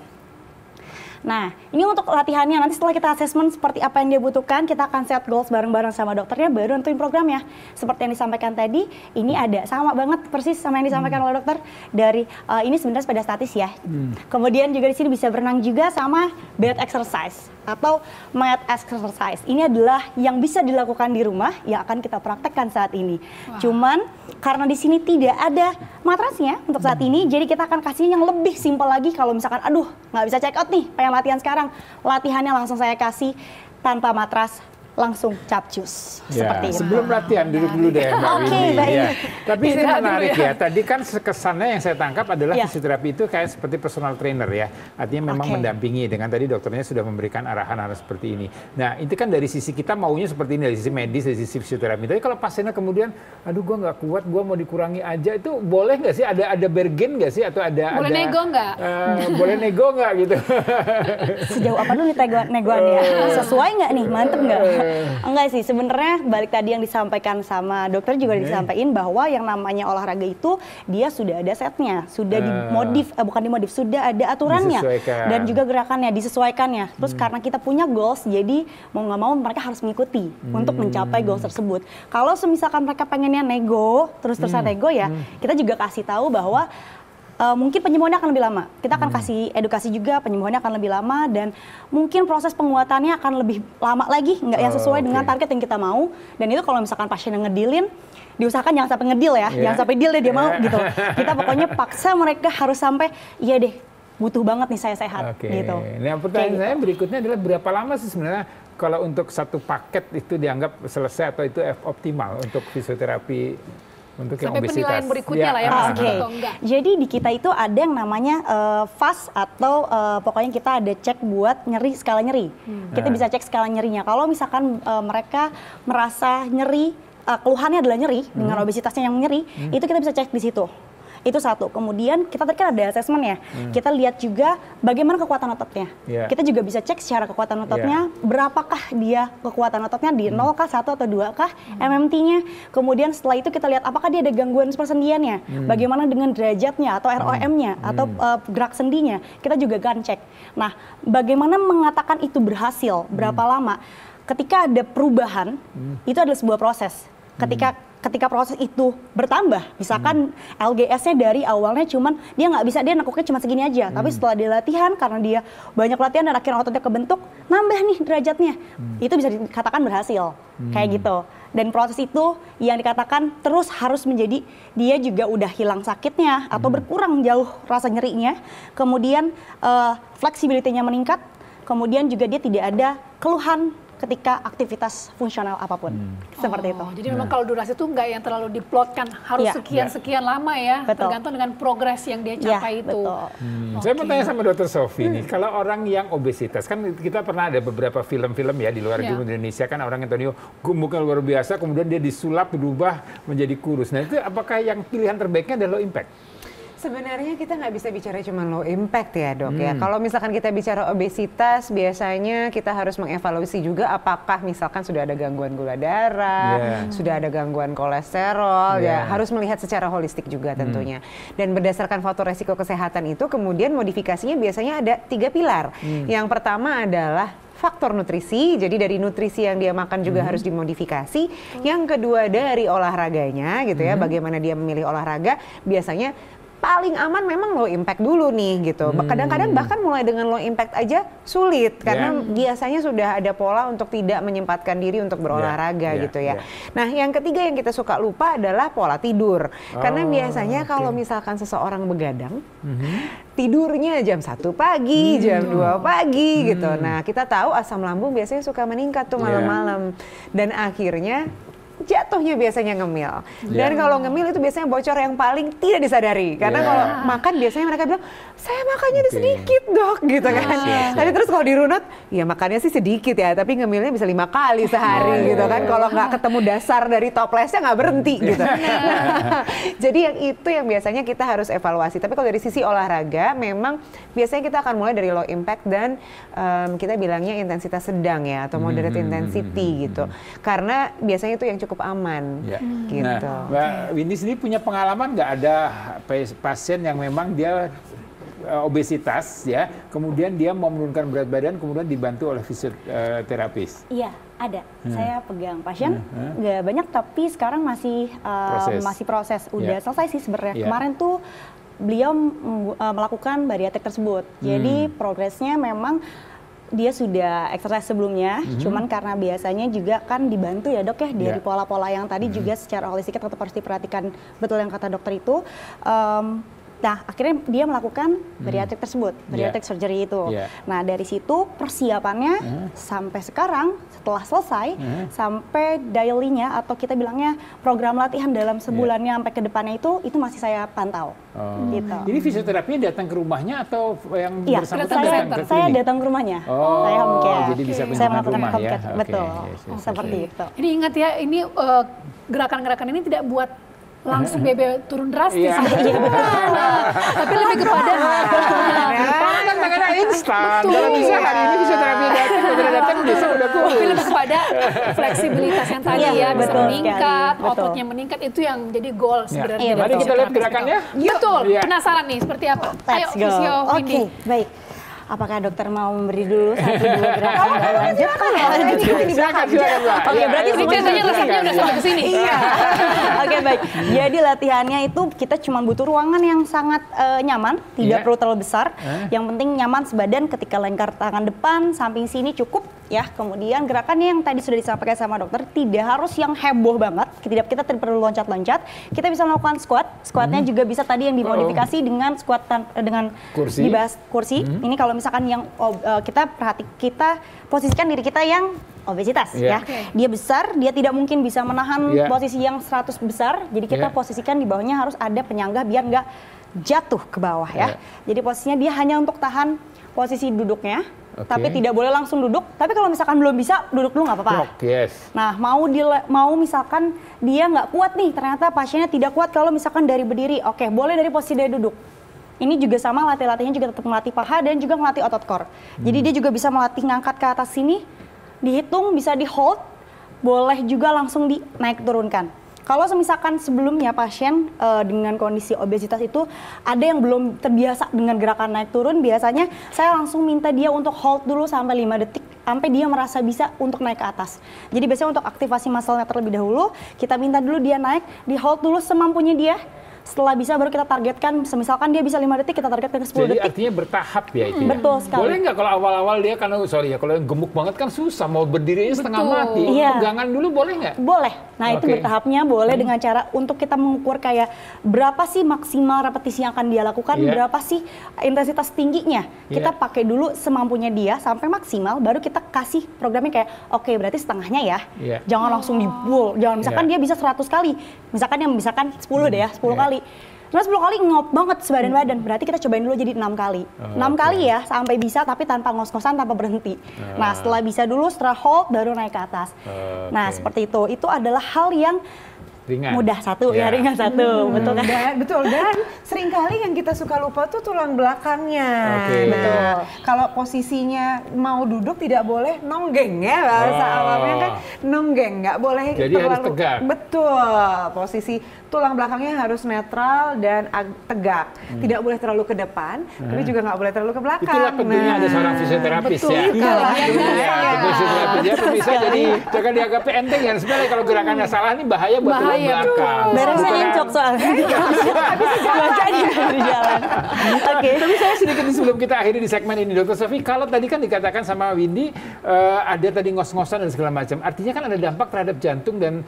S4: Nah, ini untuk latihannya. Nanti setelah kita assessment seperti apa yang dia butuhkan, kita akan set goals bareng-bareng sama dokternya, baru nentuin programnya. Seperti yang disampaikan tadi, ini ada sama banget persis sama yang disampaikan oleh dokter dari ini sebenarnya sepeda statis ya. Kemudian juga di sini bisa berenang juga sama bed exercise atau mat exercise. Ini adalah yang bisa dilakukan di rumah yang akan kita praktekkan saat ini. Cuman karena di sini tidak ada matrasnya untuk saat ini, jadi kita akan kasih yang lebih simpel lagi. Kalau misalkan aduh nggak bisa check out nih, pengen latihan sekarang, latihannya langsung saya kasih tanpa matras, langsung capcus seperti itu.
S2: Sebelum latihan duduk dulu deh Mbak Windy. Ya. Tapi ini menarik ya. Tadi kan kesannya yang saya tangkap adalah fisioterapi itu kayak seperti personal trainer ya. Artinya memang mendampingi dengan tadi dokternya sudah memberikan arahan harus seperti ini. Nah itu kan dari sisi kita maunya seperti ini, dari sisi medis, dari sisi fisioterapi. Tapi kalau pasiennya kemudian, aduh gue nggak kuat, gue mau dikurangi aja, itu boleh nggak sih? Ada bargain nggak sih? Atau boleh
S1: nego nggak?
S2: Boleh nego nggak gitu?
S4: Sejauh apa dulu nih negoannya? Sesuai nggak nih? Mantep nggak? Enggak sih, sebenarnya balik tadi yang disampaikan sama dokter juga disampaikan bahwa yang namanya olahraga itu dia sudah ada setnya, sudah sudah ada aturannya dan juga gerakannya disesuaikannya. Terus karena kita punya goals, jadi mau nggak mau mereka harus mengikuti untuk mencapai goals tersebut. Kalau misalkan mereka pengennya nego, terus-terusan nego ya, kita juga kasih tahu bahwa mungkin penyembuhannya akan lebih lama. Kita akan kasih edukasi juga, penyembuhannya akan lebih lama dan mungkin proses penguatannya akan lebih lama lagi, nggak yang sesuai dengan target yang kita mau. Dan itu kalau misalkan pasien yang ngedilin, diusahakan jangan sampai ngedil ya, jangan sampai deal deh dia mau gitu. Kita pokoknya paksa mereka harus sampai, iya deh, butuh banget nih saya sehat gitu.
S2: Nah pertanyaan saya berikutnya adalah berapa lama sih sebenarnya kalau untuk satu paket itu dianggap selesai atau itu optimal untuk fisioterapi? Untuk yang
S1: sampai
S2: obesitas.
S1: Penilaian berikutnya lah ya, atau enggak.
S4: Jadi di kita itu ada yang namanya FAS atau pokoknya kita ada cek buat skala nyeri. Kita bisa cek skala nyerinya. Kalau misalkan mereka merasa nyeri, keluhannya adalah nyeri dengan obesitasnya yang nyeri, itu kita bisa cek di situ. Itu satu. Kemudian kita tadi kan ada asesmen ya. Kita lihat juga bagaimana kekuatan ototnya. Kita juga bisa cek secara kekuatan ototnya, berapakah dia kekuatan ototnya di 0 kah, 1 atau 2 kah, MMT-nya. Kemudian setelah itu kita lihat apakah dia ada gangguan persendiannya, bagaimana dengan derajatnya atau ROM-nya atau gerak sendinya. Kita juga akan cek. Nah, bagaimana mengatakan itu berhasil, berapa lama? Ketika ada perubahan, itu adalah sebuah proses. Ketika proses itu bertambah, misalkan LGS-nya dari awalnya cuman dia nggak bisa, dia nekuknya cuma segini aja, tapi setelah dia latihan karena dia banyak latihan dan akhirnya ototnya kebentuk, nambah nih derajatnya, itu bisa dikatakan berhasil, kayak gitu. Dan proses itu yang dikatakan terus harus menjadi dia juga udah hilang sakitnya atau berkurang jauh rasa nyerinya, kemudian fleksibilitasnya meningkat, kemudian juga dia tidak ada keluhan ketika aktivitas fungsional apapun. Seperti itu.
S1: Jadi memang kalau durasi itu nggak yang terlalu diplotkan, harus sekian lama ya, tergantung dengan progres yang dia capai itu.
S2: Saya mau tanya sama Dr. Sofi nih, kalau orang yang obesitas, kan kita pernah ada beberapa film-film ya di luar Indonesia kan orang Antonio gemuknya luar biasa, kemudian dia disulap berubah menjadi kurus. Nah itu apakah yang pilihan terbaiknya adalah low impact?
S3: Sebenarnya kita nggak bisa bicara cuma low impact ya dok ya. Kalau misalkan kita bicara obesitas, biasanya kita harus mengevaluasi juga apakah misalkan sudah ada gangguan gula darah, sudah ada gangguan kolesterol, ya harus melihat secara holistik juga tentunya. Dan berdasarkan faktor resiko kesehatan itu, kemudian modifikasinya biasanya ada 3 pilar. Yang pertama adalah faktor nutrisi, jadi dari nutrisi yang dia makan juga harus dimodifikasi. Yang kedua dari olahraganya gitu ya, bagaimana dia memilih olahraga, biasanya paling aman memang low impact dulu nih gitu. Kadang-kadang bahkan mulai dengan low impact aja sulit karena biasanya sudah ada pola untuk tidak menyempatkan diri untuk berolahraga gitu ya. Nah, yang ketiga yang kita suka lupa adalah pola tidur. Karena biasanya kalau misalkan seseorang begadang, tidurnya jam 1 pagi, jam 2 pagi gitu. Nah, kita tahu asam lambung biasanya suka meningkat tuh malam-malam. Dan akhirnya jatuhnya biasanya ngemil. Dan kalau ngemil itu biasanya bocor yang paling tidak disadari. Karena kalau makan biasanya mereka bilang, saya makannya sedikit dok gitu kan. Tapi terus kalau dirunut, ya makannya sih sedikit ya, tapi ngemilnya bisa 5 kali sehari gitu kan. Kalau nggak ketemu dasar dari toplesnya nggak berhenti gitu. Jadi yang itu yang biasanya kita harus evaluasi. Tapi kalau dari sisi olahraga, memang biasanya kita akan mulai dari low impact dan kita bilangnya intensitas sedang ya, atau moderate intensity gitu. Karena biasanya itu yang cukup aman gitu.
S2: Nah, Mbak Windy sendiri punya pengalaman nggak ada pasien yang memang dia obesitas ya, kemudian dia mau menurunkan berat badan, kemudian dibantu oleh fisioterapis?
S4: Iya, ada. Saya pegang pasien, nggak banyak tapi sekarang masih proses. Udah selesai sih sebenarnya. Kemarin tuh beliau melakukan bariatrik tersebut. Jadi progresnya memang dia sudah exercise sebelumnya, cuman karena biasanya juga kan dibantu ya dok ya dari pola-pola yang tadi juga secara holistik tetap harus diperhatikan betul yang kata dokter itu. Nah, akhirnya dia melakukan bariatrik tersebut, bariatrik surgery itu. Nah, dari situ persiapannya sampai sekarang, setelah selesai, sampai daily-nya atau kita bilangnya program latihan dalam sebulannya sampai ke depannya itu masih saya pantau. Gitu.
S2: Jadi fisioterapinya datang ke rumahnya atau yang bersangkutan datang ke
S4: saya datang ke rumahnya. Saya home care.
S2: Jadi bisa
S4: saya melakukan
S2: rumah
S4: home
S2: ya.
S4: care. Betul. Seperti itu.
S1: Ini ingat ya, ini gerakan-gerakan ini tidak buat langsung BB turun drastis. Tapi lebih kepada
S2: kan makanya instan. Kalau bisa hari ini fisioterapi datang besok udah cool.
S1: Tapi lebih kepada fleksibilitas yang tadi ya, bisa
S4: betul
S1: meningkat,
S4: sekali.
S1: ototnya meningkat, itu yang jadi goal sebenarnya.
S2: Mari kita lihat gerakannya.
S1: Betul. Penasaran nih seperti apa? Ayo Fisio Windy.
S4: Baik. Apakah dokter mau memberi dulu 1-2 gerakan lanjut?
S2: Silakan Mbak.
S4: Oke, berarti
S1: ceritanya resepnya udah sampai ke sini.
S4: Iya. Oke, baik. Jadi latihannya itu kita cuma butuh ruangan yang sangat nyaman, tidak perlu terlalu besar. Yang penting nyaman sebadan, ketika lingkar tangan depan, samping sini cukup ya. Kemudian gerakannya yang tadi sudah disampaikan sama dokter, tidak harus yang heboh banget. Kita tidak perlu loncat-loncat. Kita bisa melakukan squat. Squatnya juga bisa tadi yang dimodifikasi dengan squat dengan dibahas kursi. Ini kalau misalkan yang kita posisikan diri kita yang obesitas ya. Dia besar, dia tidak mungkin bisa menahan posisi yang 100 besar. Jadi kita posisikan di bawahnya harus ada penyangga biar nggak jatuh ke bawah ya. Jadi posisinya dia hanya untuk tahan posisi duduknya. Tapi tidak boleh langsung duduk. Tapi kalau misalkan belum bisa, duduk dulu nggak apa-apa. Nah, mau misalkan dia nggak kuat nih, ternyata pasiennya tidak kuat kalau misalkan dari berdiri. Oke, boleh dari posisi dari duduk. Ini juga sama, latih-latihnya juga tetap melatih paha dan juga melatih otot core. Jadi dia juga bisa melatih ngangkat ke atas sini, dihitung, bisa di hold, boleh juga langsung dinaik turunkan. Kalau misalkan sebelumnya pasien dengan kondisi obesitas itu ada yang belum terbiasa dengan gerakan naik turun, biasanya saya langsung minta dia untuk hold dulu sampai 5 detik sampai dia merasa bisa untuk naik ke atas. Jadi biasanya untuk aktivasi muscle-nya terlebih dahulu, kita minta dulu dia naik, di hold dulu semampunya dia. Setelah bisa baru kita targetkan, misalkan dia bisa 5 detik, kita targetkan ke 10 detik.
S2: Jadi artinya bertahap ya itu ya?
S4: Betul sekali.
S2: Boleh nggak kalau awal-awal dia, kalau yang gemuk banget kan susah, mau berdiri setengah mati. Pegangan dulu boleh nggak?
S4: Boleh. Nah itu bertahapnya boleh dengan cara untuk kita mengukur kayak berapa sih maksimal repetisi yang akan dia lakukan, berapa sih intensitas tingginya. Kita pakai dulu semampunya dia sampai maksimal, baru kita kasih programnya kayak, oke, berarti setengahnya ya. Jangan langsung di full, jangan misalkan dia bisa 100 kali. Misalkan 10 deh ya, 10 kali. Nah 10 kali ngop banget sebadan-badan, berarti kita cobain dulu jadi 6 kali. 6 kali ya sampai bisa, tapi tanpa ngos-ngosan, tanpa berhenti. Nah setelah bisa dulu, setelah hold baru naik ke atas. Nah seperti itu adalah hal yang ringan. Mudah satu ya, ringan satu, betul kan?
S3: Betul, dan seringkali yang kita suka lupa tuh tulang belakangnya. Nah, kalau posisinya mau duduk tidak boleh nonggeng ya, bahasa awamnya kan nonggeng, nggak boleh
S2: jadi terlalu harus tegak.
S3: Betul, posisi tulang belakangnya harus netral dan tegak. Tidak boleh terlalu ke depan, tapi juga nggak boleh terlalu ke belakang.
S2: Itulah pentingnya ada seorang fisioterapis ya. Betul, bisa jadi jangan dianggap enteng ya. Sebenarnya kalau gerakannya salah ini bahaya buat tulang belakang.
S4: Beresnya encok soalnya. Bacanya di jalan.
S2: Tapi saya sedikit sebelum kita akhiri di segmen ini, Dr. Sofi, kalau tadi kan dikatakan sama Windy ada tadi ngos-ngosan dan segala macam. Artinya kan ada dampak terhadap jantung dan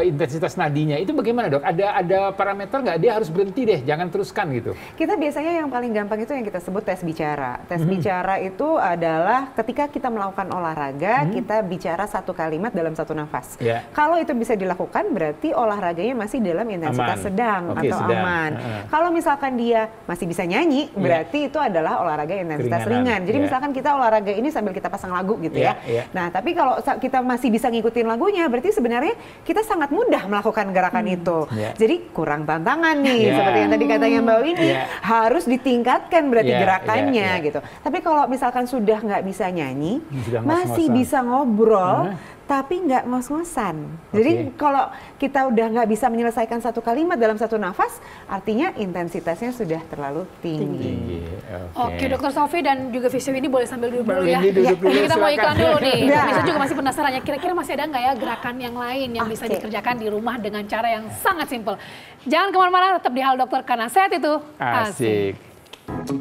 S2: intensitas nadinya. Itu bagaimana, Dok? Ada parameter nggak dia harus berhenti deh, jangan teruskan gitu?
S3: Kita biasanya yang paling gampang itu yang kita sebut tes bicara. Tes bicara itu adalah ketika kita melakukan olahraga, kita bicara satu kalimat dalam satu nafas. Kalau itu bisa dilakukan, berarti olahraganya masih dalam intensitas sedang atau aman. Kalau misalkan dia masih bisa nyanyi, berarti itu adalah olahraga intensitas ringan. Jadi misalkan kita olahraga ini sambil kita pasang lagu gitu ya. Nah, tapi kalau kita masih bisa ngikutin lagunya, berarti sebenarnya kita sangat mudah melakukan gerakan itu. Jadi kurang tantangan nih, seperti yang tadi katanya Mbak Windy, harus ditingkatkan berarti gerakannya gitu. Tapi kalau misalkan sudah nggak bisa nyanyi, masih bisa ngobrol, tapi nggak ngos-ngosan. Jadi kalau kita udah nggak bisa menyelesaikan satu kalimat dalam satu nafas, artinya intensitasnya sudah terlalu tinggi.
S1: Oke, Dr. Sofi dan juga Fisio ini boleh sambil duduk dulu ya. Jadi kita mau iklan dulu nih. Bisa juga masih penasaran ya, kira-kira masih ada nggak ya gerakan yang lain yang bisa dikerjakan di rumah dengan cara yang sangat simpel. Jangan kemana-mana, tetap di Halo Dokter karena sehat itu asik.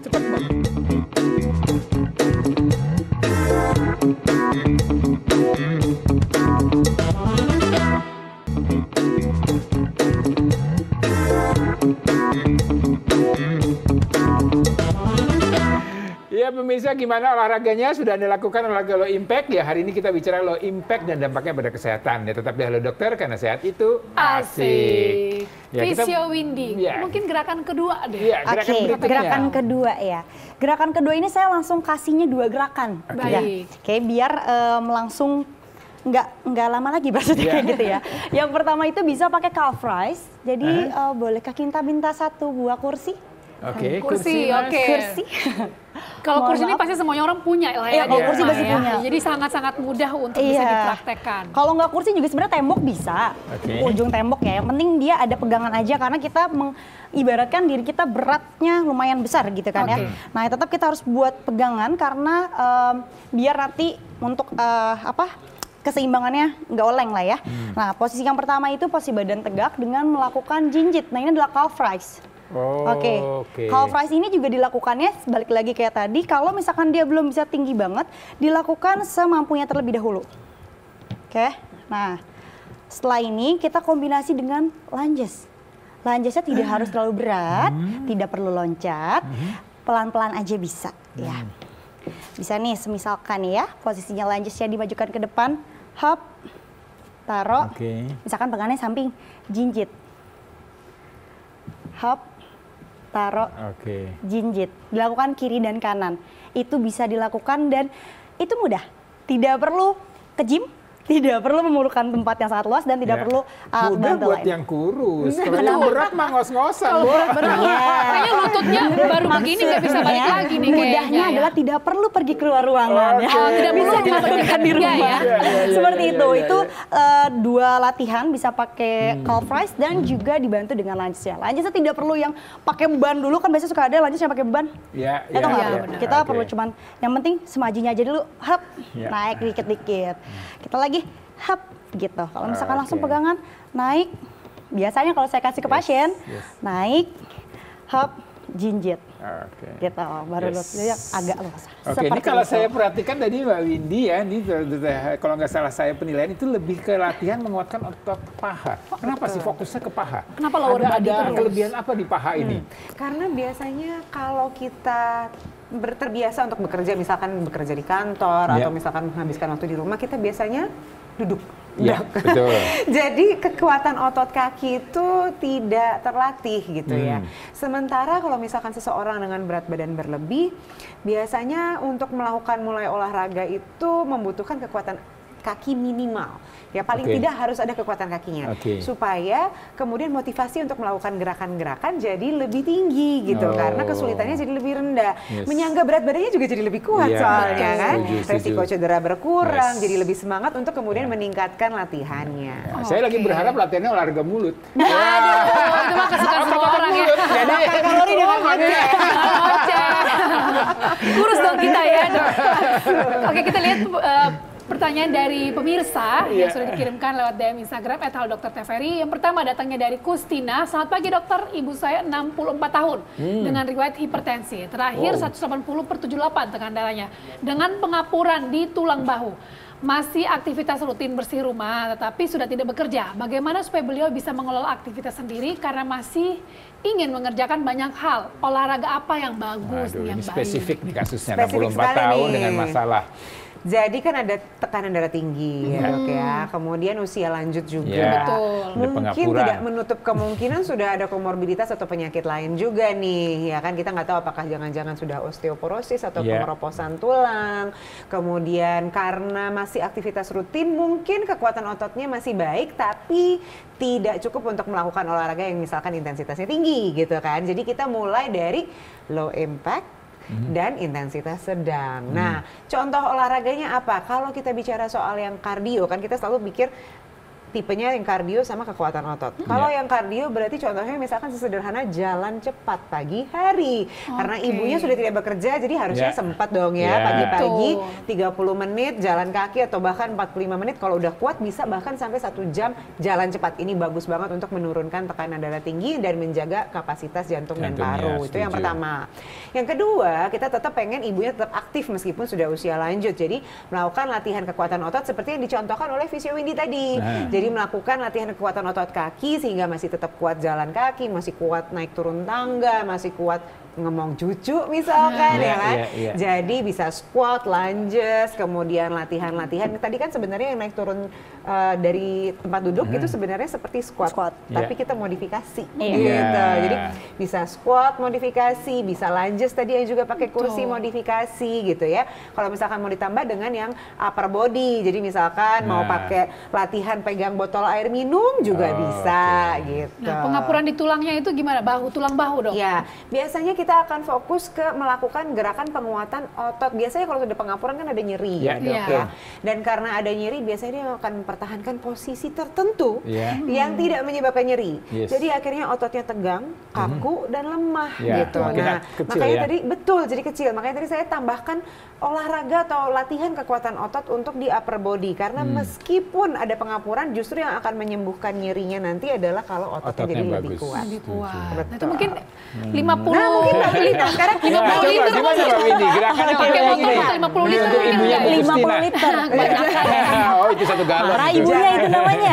S2: Cepat, Mbak. pemirsa, gimana olahraganya? Sudah Anda lakukan olahraga low impact? Ya, hari ini kita bicara low impact dan dampaknya pada kesehatan. Ya, tetap di Halo Dokter, karena sehat itu asik.
S1: Ya, Physio Windy, mungkin gerakan kedua deh.
S2: Ya,
S4: gerakan kedua ya. Gerakan kedua ini saya langsung kasihnya 2 gerakan.
S1: Baik.
S4: Oke, biar langsung nggak lama lagi maksudnya kayak gitu ya. Yang pertama itu bisa pakai calf rise. Jadi bolehkah kita minta 1 buah kursi?
S2: Oke,
S1: kursi.
S4: Kursi.
S1: Kalau kursi ini pasti semuanya orang punya lah ya.
S4: Kalau kursi pasti punya.
S1: Jadi sangat-sangat mudah untuk bisa dipraktekkan.
S4: Kalau nggak kursi juga sebenarnya tembok bisa. Ujung tembok ya. Yang penting dia ada pegangan aja karena kita mengibaratkan diri kita beratnya lumayan besar gitu kan ya. Nah, tetap kita harus buat pegangan karena biar nanti untuk keseimbangannya nggak oleng lah ya. Nah, posisi yang pertama itu posisi badan tegak dengan melakukan jinjit. Nah, ini adalah calf rise. Calf rise ini juga dilakukannya balik lagi kayak tadi. Kalau misalkan dia belum bisa tinggi banget, dilakukan semampunya terlebih dahulu. Nah, setelah ini kita kombinasi dengan lunges. Lungesnya tidak harus terlalu berat, tidak perlu loncat, pelan-pelan aja bisa. Ya, bisa nih, semisalkan ya, posisinya lungesnya dimajukan ke depan, hop, taruh, misalkan pegangannya samping, jinjit, hop, taruh, jinjit. Dilakukan kiri dan kanan. Itu bisa dilakukan dan itu mudah. Tidak perlu ke gym, tidak perlu memerlukan tempat yang sangat luas dan tidak perlu alat
S2: mudah
S4: bantu
S2: buat
S4: lain.
S2: yang kurus. Kalau yang berat mah ngos-ngosan, Bu.
S1: Kayaknya lututnya baru begini nggak bisa balik lagi nih
S4: Mudahnya
S1: kayaknya.
S4: adalah tidak perlu pergi keluar ruangan.
S1: Tidak
S4: Bisa
S1: perlu
S4: dilakukan di rumah.
S1: ya.
S4: Seperti itu. Itu 2 latihan bisa pakai calf rise dan juga dibantu dengan lungesnya. Lungesnya tidak perlu yang pakai beban dulu, kan biasanya suka ada lunges yang pakai beban. Itu nggak perlu. Kita perlu cuman yang penting semajinya aja dulu, hop, naik dikit-dikit. Kita lagi hop gitu. Kalau misalkan langsung pegangan, naik. Biasanya kalau saya kasih ke pasien, naik, hop, jinjit. Gitu, baru agak luas.
S2: Ini kalau saya perhatikan tadi Mbak Windy ya, ini kalau nggak salah saya penilaian itu lebih ke latihan menguatkan otot paha. Kenapa sih fokusnya ke paha?
S1: Kenapa lower body
S2: ada
S1: terus?
S2: kelebihan apa di paha ini?
S3: Karena biasanya kalau kita terbiasa untuk bekerja, misalkan bekerja di kantor atau misalkan menghabiskan waktu di rumah, kita biasanya duduk.
S2: Ya, betul.
S3: Jadi kekuatan otot kaki itu tidak terlatih gitu ya. Sementara kalau misalkan seseorang dengan berat badan berlebih, biasanya untuk melakukan mulai olahraga itu membutuhkan kekuatan kaki minimal. Ya paling tidak harus ada kekuatan kakinya. Supaya kemudian motivasi untuk melakukan gerakan-gerakan jadi lebih tinggi gitu. Karena kesulitannya jadi lebih rendah. Menyangga berat badannya juga jadi lebih kuat soalnya kan. Resiko cedera berkurang, jadi lebih semangat untuk kemudian meningkatkan latihannya.
S2: Saya lagi berharap latihannya olahraga mulut.
S1: Itu mah kesukaan semua orang ya.
S2: Jadi
S3: kalori dengan
S1: Kurus dong kita ya. Oke, kita lihat pertanyaan dari pemirsa yang sudah dikirimkan lewat DM Instagram @haldoktertvri. Yang pertama datangnya dari Kustina. Selamat pagi dokter, ibu saya 64 tahun dengan riwayat hipertensi. Terakhir 180/78 tekanan darahnya. Dengan pengapuran di tulang bahu. Masih aktivitas rutin bersih rumah, tetapi sudah tidak bekerja. Bagaimana supaya beliau bisa mengelola aktivitas sendiri karena masih ingin mengerjakan banyak hal? Olahraga apa yang bagus, yang
S2: ini
S1: baik?
S2: spesifik nih kasusnya,
S3: Spesifik
S2: 64 tahun
S3: nih.
S2: dengan masalah.
S3: Jadi kan ada tekanan darah tinggi, ya. Kemudian usia lanjut juga. Mungkin tidak menutup kemungkinan sudah ada komorbiditas atau penyakit lain juga nih, ya kan? Kita nggak tahu apakah jangan-jangan sudah osteoporosis atau pengeroposan tulang. Kemudian karena masih aktivitas rutin, mungkin kekuatan ototnya masih baik, tapi tidak cukup untuk melakukan olahraga yang misalkan intensitasnya tinggi, gitu kan? Jadi kita mulai dari low impact dan intensitas sedang. Nah, contoh olahraganya apa? Kalau kita bicara soal yang kardio, kan kita selalu pikir tipenya yang kardio sama kekuatan otot. Kalau yang kardio berarti contohnya misalkan sesederhana jalan cepat pagi hari. Karena ibunya sudah tidak bekerja, jadi harusnya sempat dong ya pagi-pagi 30 menit jalan kaki atau bahkan 45 menit. Kalau udah kuat bisa bahkan sampai 1 jam jalan cepat. Ini bagus banget untuk menurunkan tekanan darah tinggi dan menjaga kapasitas jantung dan paru. Itu yang pertama. Yang kedua, kita tetap pengen ibunya tetap aktif meskipun sudah usia lanjut. Jadi melakukan latihan kekuatan otot seperti yang dicontohkan oleh Physio Windy tadi. Jadi melakukan latihan kekuatan otot kaki sehingga masih tetap kuat jalan kaki, masih kuat naik turun tangga, masih kuat ngomong cucu misalkan ya kan. Jadi bisa squat, lunges, kemudian latihan-latihan. Tadi kan sebenarnya yang naik turun dari tempat duduk itu sebenarnya seperti squat. Tapi kita modifikasi gitu. Jadi bisa squat modifikasi, bisa lunges tadi yang juga pakai kursi modifikasi gitu ya. Kalau misalkan mau ditambah dengan yang upper body. Jadi misalkan mau pakai latihan pegang botol air minum juga bisa gitu.
S1: Nah, pengapuran di tulangnya itu gimana? Tulang bahu dong?
S3: Ya, biasanya kita akan fokus ke melakukan gerakan penguatan otot. Biasanya kalau sudah pengapuran kan ada nyeri ya, Dok ya. Dan karena ada nyeri biasanya dia akan mempertahankan posisi tertentu yang tidak menyebabkan nyeri. Jadi akhirnya ototnya tegang, kaku dan lemah gitu. Nah, makanya tadi betul jadi kecil. Makanya tadi saya tambahkan olahraga atau latihan kekuatan otot untuk di upper body karena meskipun ada pengapuran justru yang akan menyembuhkan nyerinya nanti adalah kalau ototnya jadi lebih kuat.
S1: Nah, itu mungkin 50
S3: sekarang
S1: 50 liter
S2: gimana Mbak Windy? Gerakannya
S1: pakai motor 50 liter
S2: untuk ibunya
S4: 50 liter.
S2: Oh, itu 1 galon.
S4: Marah ibunya itu namanya.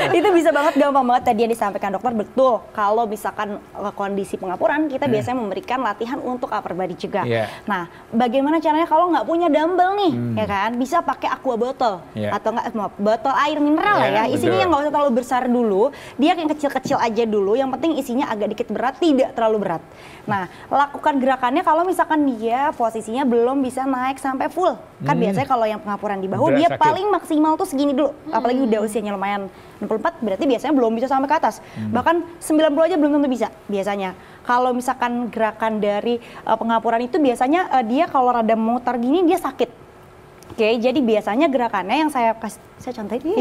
S4: Itu bisa banget, gampang banget tadi yang disampaikan dokter, betul. Kalau misalkan kondisi pengapuran, kita biasanya memberikan latihan untuk upper body juga. Nah, bagaimana caranya kalau nggak punya dumbbell nih, ya kan? Bisa pakai aqua botol atau nggak botol air mineral ya. Isinya yang nggak usah terlalu besar dulu, dia yang kecil-kecil aja dulu. Yang penting isinya agak dikit berat, tidak terlalu berat. Nah, lakukan gerakannya kalau misalkan dia posisinya belum bisa naik sampai full. Kan biasanya kalau yang pengapuran di bahu dia paling maksimal tuh segini dulu. Apalagi udah usianya lumayan 64, berarti biasanya belum bisa sampai ke atas. Bahkan 90 aja belum tentu bisa biasanya. Kalau misalkan gerakan dari pengapuran itu biasanya dia kalau rada memutar gini dia sakit. Oke, jadi biasanya gerakannya yang saya contohin.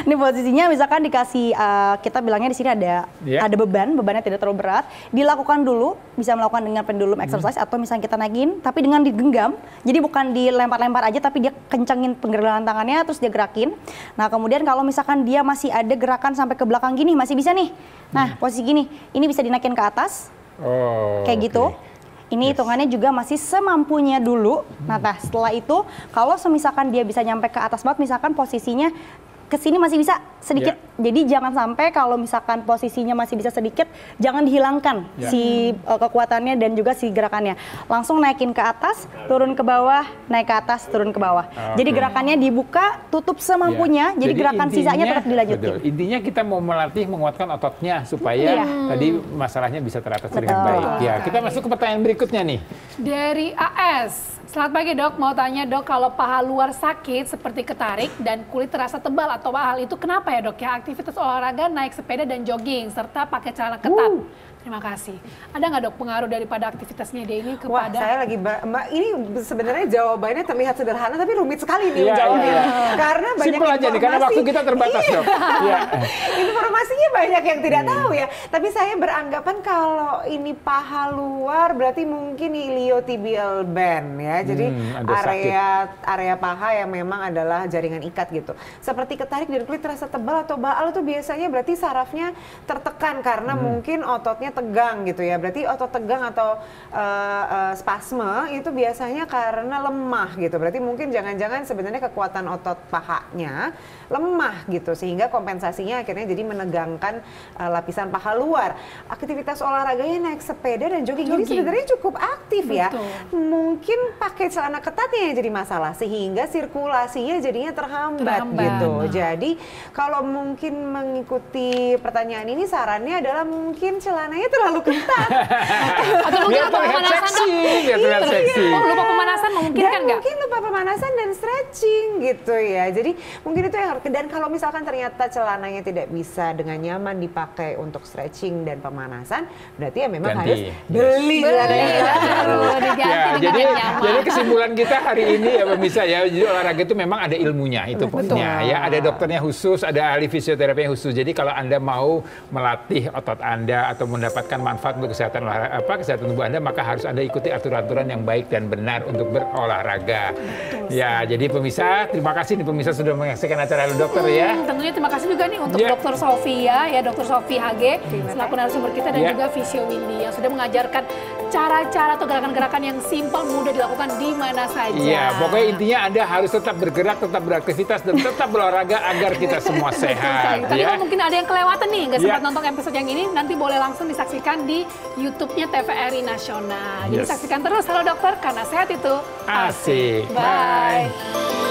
S4: Ini posisinya misalkan dikasih kita bilangnya di sini ada bebannya tidak terlalu berat, dilakukan dulu, bisa melakukan dengan pendulum exercise atau misalnya kita naikin tapi dengan digenggam. Jadi bukan dilempar-lempar aja tapi dia kencangin penggerakan tangannya terus dia gerakin. Nah, kemudian kalau misalkan dia masih ada gerakan sampai ke belakang gini masih bisa nih. Nah, posisi gini, ini bisa dinaikin ke atas. Kayak gitu. Ini hitungannya juga masih semampunya dulu. Nah, setelah itu kalau misalkan dia bisa nyampe ke atas banget, misalkan posisinya ke sini masih bisa sedikit. Jadi jangan sampai kalau misalkan posisinya masih bisa sedikit, jangan dihilangkan si kekuatannya dan juga si gerakannya. Langsung naikin ke atas, turun ke bawah, naik ke atas, turun ke bawah. Jadi gerakannya dibuka, tutup semampunya. Jadi gerakan sisanya tetap dilanjutin.
S2: Intinya kita mau melatih menguatkan ototnya supaya tadi masalahnya bisa teratasi dengan baik. Ya, kita masuk ke pertanyaan berikutnya nih.
S1: Dari AS. Selamat pagi dok, mau tanya dok, kalau paha luar sakit seperti ketarik dan kulit terasa tebal atau hal itu kenapa ya dok? Ya aktivitas olahraga, naik sepeda dan jogging serta pakai celana ketat. Terima kasih. Ada nggak dok pengaruh daripada aktivitasnya dia ini kepada?
S3: Wah, saya lagi Mbak, ini sebenarnya jawabannya terlihat sederhana tapi rumit sekali nih menjawabnya. Karena banyak
S2: simpel aja nih, karena waktu kita terbatas dok.
S3: Informasinya banyak yang tidak tahu ya. Tapi saya beranggapan kalau ini paha luar berarti mungkin iliotibial band ya. Jadi area paha yang memang adalah jaringan ikat gitu. Seperti ketarik dan kulit terasa tebal atau baal itu biasanya berarti sarafnya tertekan karena mungkin ototnya tegang gitu ya. Berarti otot tegang atau spasme itu biasanya karena lemah gitu. Berarti mungkin jangan-jangan sebenarnya kekuatan otot pahanya lemah gitu sehingga kompensasinya akhirnya jadi menegangkan lapisan paha luar. Aktivitas olahraganya naik sepeda dan jogging. Jadi sebenarnya cukup aktif ya. Mungkin pakai celana ketatnya yang jadi masalah sehingga sirkulasinya jadinya terhambat gitu. Jadi kalau mungkin mengikuti pertanyaan ini sarannya adalah mungkin celananya terlalu ketat.
S1: Atau mungkin lupa pemanasan dok. Lupa pemanasan memungkinkan nggak?
S3: Mungkin lupa pemanasan dan stretching gitu ya. Jadi mungkin itu yang harus. Dan kalau misalkan ternyata celananya tidak bisa dengan nyaman dipakai untuk stretching dan pemanasan, berarti ya memang harus beli
S2: jadi kesimpulan kita hari ini ya pemirsa ya, jadi olahraga itu memang ada ilmunya itu poinnya ya, ada dokternya khusus, ada ahli fisioterapi yang khusus. Jadi kalau Anda mau melatih otot Anda atau mendapatkan manfaat untuk kesehatan tubuh Anda, maka harus Anda ikuti aturan-aturan yang baik dan benar untuk berolahraga. Ya, jadi pemirsa, terima kasih nih pemirsa sudah menyaksikan acara Halo Dokter ya.
S1: Tentunya terima kasih juga nih untuk Dr. Sofia ya, Dr. Sofia HG selaku narasumber kita dan juga Fisio Windy yang sudah mengajarkan cara-cara atau gerakan-gerakan yang simpel, mudah dilakukan di mana saja.
S2: Iya, pokoknya intinya Anda harus tetap bergerak, tetap beraktivitas, dan tetap berolahraga agar kita semua sehat.
S1: Tadi
S2: Ya.
S1: mungkin ada yang kelewatan nih, nggak sempat nonton episode yang ini, nanti boleh langsung disaksikan di YouTube-nya TVRI Nasional. Jadi saksikan terus Halo Dokter, karena sehat itu
S2: asik.
S1: Bye.